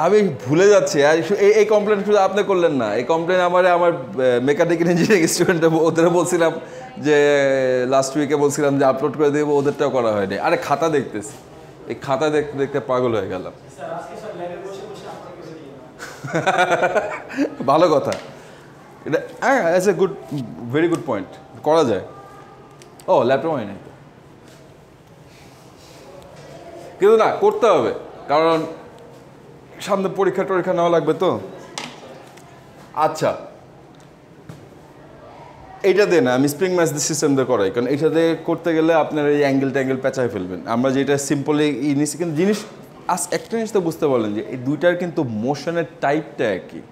আমি ভুলে যাচ্ছি। আর এই কমপ্লেন শুধু আপনি করলেন না, এই কমপ্লেন আমার মেকানিক্যাল ইঞ্জিনিয়ারিং স্টুডেন্ট, ওদের বলছিলাম যে লাস্ট উইকে বলছিলাম যে আপলোড করে দেবো, ওদেরটাও করা হয়নি। আরে খাতা দেখতেছি, এই খাতা দেখতে দেখতে পাগল হয়ে গেলাম। ভালো কথা এটা, হ্যাঁ, it's a good, very good point, করা যায়। ও ল্যাপটপ হয় নাই কিন্তু, না করতে হবে, কারণ সামনে পরীক্ষা নেওয়া লাগবে তো। আচ্ছা, এইটা দিয়ে না, আমি স্প্রিং ম্যাচ সিস্টেম দিয়ে করাই, কারণ এইটাতে করতে গেলে আপনার এই অ্যাঙ্গেল ট্যাঙ্গেল পেঁচায় ফেলবেন। আমরা যেটা সিম্পলি নিচ্ছি, কিন্তু জিনিস একটা জিনিস তো বুঝতে পারলেন যে এই দুইটার কিন্তু মোশনের টাইপটা একই।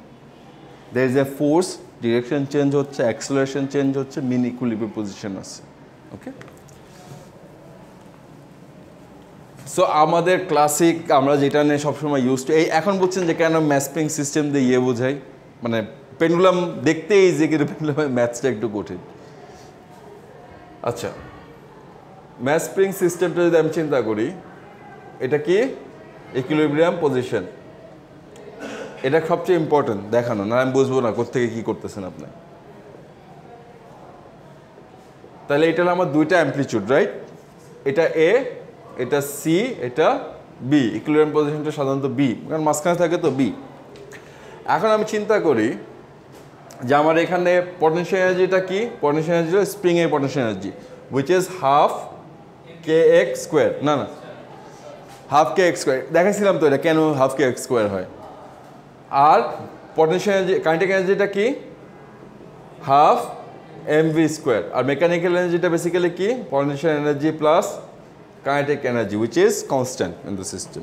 There is a force, direction change হচ্ছে, অ্যাক্সেলারেশন চেঞ্জ হচ্ছে, মিন ইকুইলিব্রিয়াম পজিশন আছে। ওকে, সো আমাদের ক্লাসিক, আমরা যেটা নিয়ে সবসময় ইউজ টু, এই এখন বলছেন যে কেন ম্যাথস্প্রিং সিস্টেম দিয়ে বোঝাই, মানে পেন্ডুলাম দেখতে ইজি, কিন্তু পেন্ডুলামের ম্যাথসটা একটু কঠিন। আচ্ছা, ম্যাথস্প্রিং সিস্টেমটা যদি আমি চিন্তা করি, এটা কি ইকুইলিব্রিয়াম পজিশন, এটা সবচেয়ে ইম্পর্টেন্ট দেখানো, না আমি বুঝবো না কোত্থেকে কী করতেছেন আপনি। তাহলে এটা হলো আমার 2টা অ্যাম্পলিটিউড, রাইট? এটা এ, এটা সি, এটা বি। ইকুইলিব্রিয়াম পজিশনটা সাধারণত বি, কারণ মাঝখানে থাকে তো বি। এখন আমি চিন্তা করি যে আমার এখানে পটেনশিয়াল এনার্জিটা কি? পটেনশিয়াল এনার্জি হলো স্প্রিংয়ের potential energy, which is half K X square. না হাফ কে এক্স স্কোয়ার দেখাইছিলাম তো, এটা কেন হাফ কে এক্স স্কোয়ার হয়। আর পটেনশিয়াল এনার্জি, কাইনেটিক এনার্জিটা কি? Half M V square. আর মেকানিক্যাল এনার্জিটা বেসিক্যালি কি? Potential energy plus kinetic energy, which is constant in the system.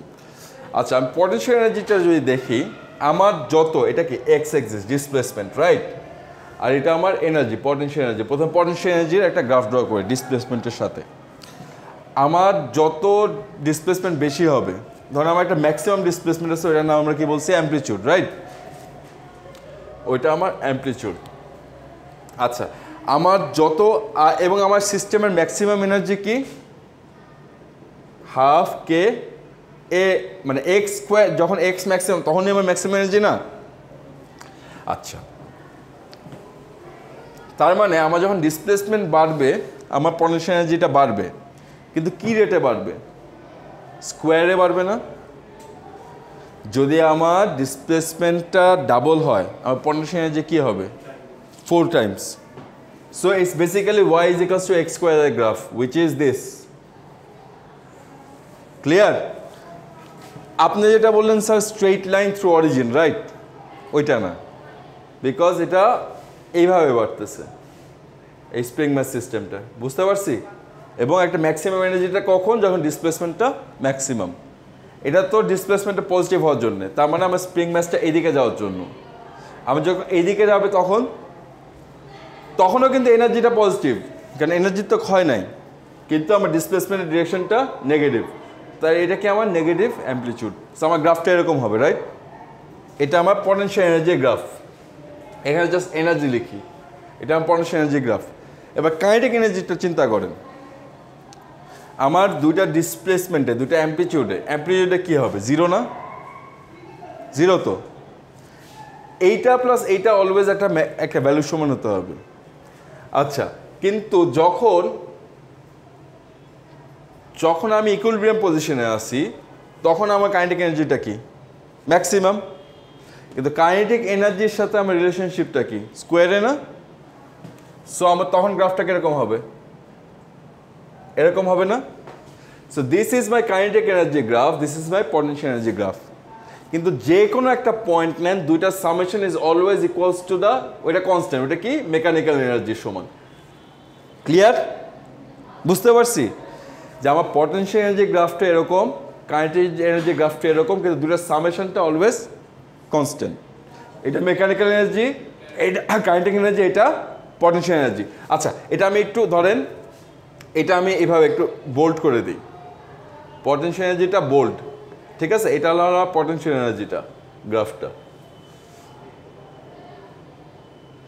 আচ্ছা, আমি পটেনশিয়াল এনার্জিটা যদি দেখি, আমার যত, এটা কি এক্স এক্সিস ডিসপ্লেসমেন্ট, রাইট? আর এটা আমার এনার্জি, পটেনশিয়াল এনার্জি। প্রথম পটেনশিয়াল এনার্জির একটা গ্রাফ ড্র করে ডিসপ্লেসমেন্টের সাথে। আমার যত ডিসপ্লেসমেন্ট বেশি হবে, ধরুন আমার একটা ম্যাক্সিমাম ডিসপ্লেসমেন্ট আছে, ওইটার নাম আমরা কি বলছি? Amplitude, right? ওইটা আমার অ্যাম্পলিটিউড। আচ্ছা, আমার যত, এবং আমার সিস্টেমের ম্যাক্সিমাম এনার্জি কি? হাফ কে এ, মানে এক্স স্কোয়ার। যখন এক্স ম্যাক্সিমাম, তখনই আমার ম্যাক্সিমাম এনার্জি না? আচ্ছা, তার মানে আমার যখন ডিসপ্লেসমেন্ট বাড়বে, আমার পটেনশিয়াল এনার্জিটা বাড়বে, কিন্তু কি রেটে বাড়বে? স্কোয়ারে বাড়বে না? যদি আমার ডিসপ্লেসমেন্টটা ডাবল হয়, আমার পটেনশিয়াল এনার্জি কী হবে? 4 times. So it's basically y is equals to x square graph, which is this. Clear? আপনি যেটা বললেন sir straight line through origin, right? ওইটা না, বিকজ এটা এইভাবে বাড়তেছে এই স্প্রিং মাস সিস্টেমটা, বুঝতে পারছি? এবং একটা ম্যাক্সিমাম এনার্জিটা কখন, যখন ডিসপ্লেসমেন্টটা ম্যাক্সিমাম। এটা তো ডিসপ্লেসমেন্টটা পজিটিভ হওয়ার জন্য, তার মানে আমার স্প্রিং মাসটা এইদিকে যাওয়ার জন্য। আমি যখন এইদিকে যাবে তখনও কিন্তু এনার্জিটা পজিটিভ, কারণ এনার্জির তো ক্ষয় নাই, কিন্তু আমার ডিসপ্লেসমেন্টের ডিরেকশনটা নেগেটিভ, তাই এটা কি আমার নেগেটিভ অ্যাম্পলিটিউড। সো আমার গ্রাফটা এরকম হবে, রাইট? এটা আমার পটেনশিয়াল এনার্জি গ্রাফ, এখানে জাস্ট এনার্জি লিখি, এটা আমার পটেনশিয়াল এনার্জি গ্রাফ। এবার কাইনেটিক এনার্জিটা চিন্তা করেন, আমার দুইটা ডিসপ্লেসমেন্টে, দুইটা অ্যাম্পলিটিউডে কী হবে? জিরো না? জিরো তো। এইটা প্লাস এইটা অলওয়েজ একটা ভ্যালু সমান হতে হবে। আচ্ছা, কিন্তু যখন আমি ইকুইলিব্রিয়াম পজিশনে আসি, তখন আমার কাইনেটিক এনার্জিটা কি? ম্যাক্সিমাম। কিন্তু কাইনেটিক এনার্জির সাথে আমার রিলেশনশিপটা কি? স্কোয়ারে না? সো আমার তখন গ্রাফটা কিরকম হবে? এরকম হবে না? So this is my kinetic energy graph, this is my potential energy graph. কিন্তু যে কোনো একটা পয়েন্ট নেন, দুইটা summation is always equals to the, ওইটা কনস্ট্যান্ট, ওইটা কি? মেকানিক্যাল এনার্জির সমান। ক্লিয়ার? বুঝতে পারছি যে আমার পটেনশিয়াল এনার্জি গ্রাফটা এরকম, কাইনেটিক এনার্জি গ্রাফটা এরকম, কিন্তু দুটোর সামেশনটা অলওয়েজ কনস্ট্যান্ট। এটা মেকানিক্যাল এনার্জি, এটা কাইনেটিক এনার্জি, এটা পটেনশিয়াল এনার্জি। আচ্ছা, এটা আমি একটু ধরেন, এটা আমি এভাবে একটু বোল্ড করে দিই, পটেনশিয়াল এনার্জিটা বোল্ড, ঠিক আছে? এটা হলো আমার পটেনশিয়াল এনার্জিটা গ্রাফটা,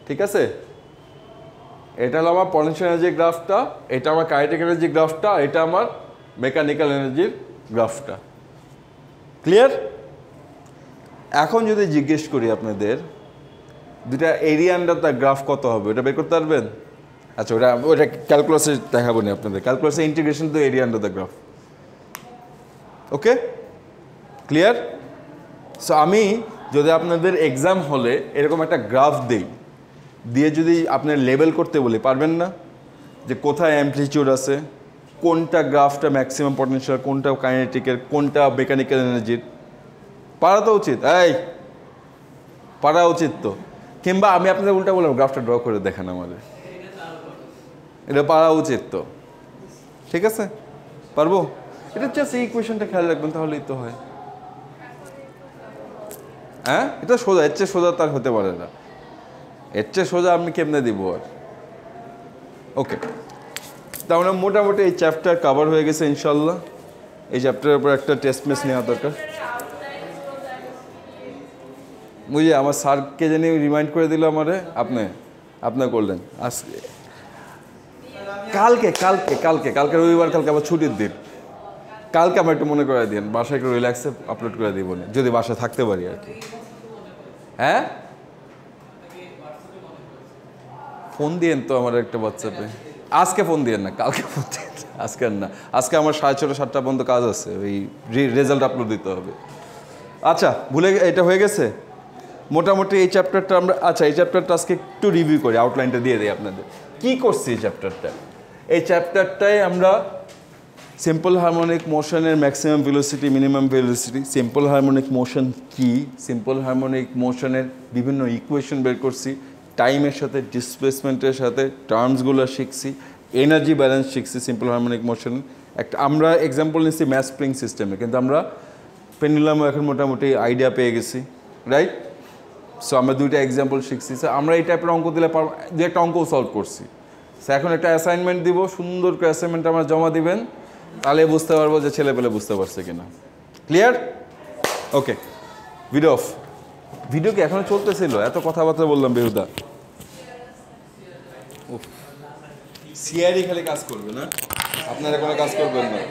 ঠিক আছে? এটা হলো আমার পটেনশিয়াল এনার্জি গ্রাফটা, এটা আমার কাইনেটিক এনার্জি গ্রাফটা, এটা আমার মেকানিক্যাল এনার্জির গ্রাফটা। ক্লিয়ার? এখন যদি জিজ্ঞেস করি আপনাদের, দুটা এরিয়া আন্ডার দ্য গ্রাফ কত হবে, ওটা বের করতে পারবেন? আচ্ছা, ওটা ক্যালকুলাসে দেখাবো না আপনাদের, ক্যালকুলাসে ইন্টিগ্রেশন তো area under the graph. Okay, clear? So আমি যদি আপনাদের এক্সাম হলে এরকম একটা গ্রাফ দিই, দিয়ে যদি আপনার লেবেল করতে বলি, পারবেন না? যে কোথায় অ্যাম্পলিটিউড আছে, কোনটা গ্রাফটা ম্যাক্সিমাম পটেনশিয়াল, কোনটা কাইনেটিকের, কোনটা মেকানিক্যাল এনার্জির, পারা তো উচিত, পারা উচিত তো। কিংবা আমি আপনাদের উল্টা বললাম, গ্রাফটা ড্র করে দেখান আমাদের, এটা পারা উচিত তো, ঠিক আছে? পারবো? এটা জাস্ট এই ইকুয়েশনটা খেয়াল রাখবেন, তাহলেই তো হয়। হ্যাঁ, এটা সোজা, এর চেয়ে সোজা তার হতে পারে না, এর চেয়ে সোজা আমি কেমনে দিব আর। ওকে, তাহলে মোটামুটি এই চ্যাপ্টার কভার হয়ে গেছে ইনশাল্লাহ। এই চ্যাপ্টারের উপর একটা টেস্ট মেস নেওয়া দরকার। বুঝলি, আমার স্যারকে জানি রিমাইন্ড করে দিল আমারে, আপনি করলেন আজকে, কালকে রবিবার, কালকে আবার ছুটির দিন, কালকে আমার একটু মনে করে দিন, বাসায় একটু রিল্যাক্সে আপলোড করে দিব, যদি বাসায় থাকতে পারি আর কি। হ্যাঁ, ফোন দিয়েন তো আমার একটা হোয়াটসঅ্যাপে, আজকে ফোন দিয়েন না, কালকে ফোন দিয়েন, আজকে আর না। আজকে আমার 6:30 7টা পর্যন্ত কাজ আছে, ওই রেজাল্ট আপলোড দিতে হবে। আচ্ছা, এটা হয়ে গেছে মোটামুটি এই চ্যাপ্টারটা আমরা। আচ্ছা, এই চ্যাপ্টারটা আজকে একটু রিভিউ করি, আউটলাইনটা দিয়ে দিই আপনাদের। কি করছি এই চ্যাপ্টারটায় আমরা সিম্পল হারমোনিক মোশনের maximum velocity, minimum velocity, simple harmonic motion কি, সিম্পল হারমোনিক মোশনের বিভিন্ন ইকুয়েশন বের করছি, টাইমের সাথে ডিসপ্লেসমেন্টের সাথে টার্মসগুলো শিখছি, এনার্জি ব্যালেন্স শিখছি সিম্পল হারমোনিক মোশন। একটা আমরা এক্সাম্পল নিচ্ছি ম্যাস স্প্রিং সিস্টেমে, কিন্তু আমরা পেন্ডুলামও এখন মোটামুটি আইডিয়া পেয়ে গেছি, রাইট? সো আমরা দুইটা এক্সাম্পল শিখছি। সো আমরা এই টাইপের অঙ্ক দিলে দু একটা অঙ্কও সলভ করছি। সো এখন একটা অ্যাসাইনমেন্ট দিব, সুন্দর করে অ্যাসাইনমেন্ট আমরা জমা দিবেন, তাহলে বুঝতে পারবো যে ছেলে পেলে বুঝতে পারছে কিনা। Clear? Okay, video of. Video কি এখনো চলতেছিল? এত কথাবার্তা বললাম বেহুদা। সিআরই খালি কাজ করবে না, আপনারা কোনো কাজ করবেন না।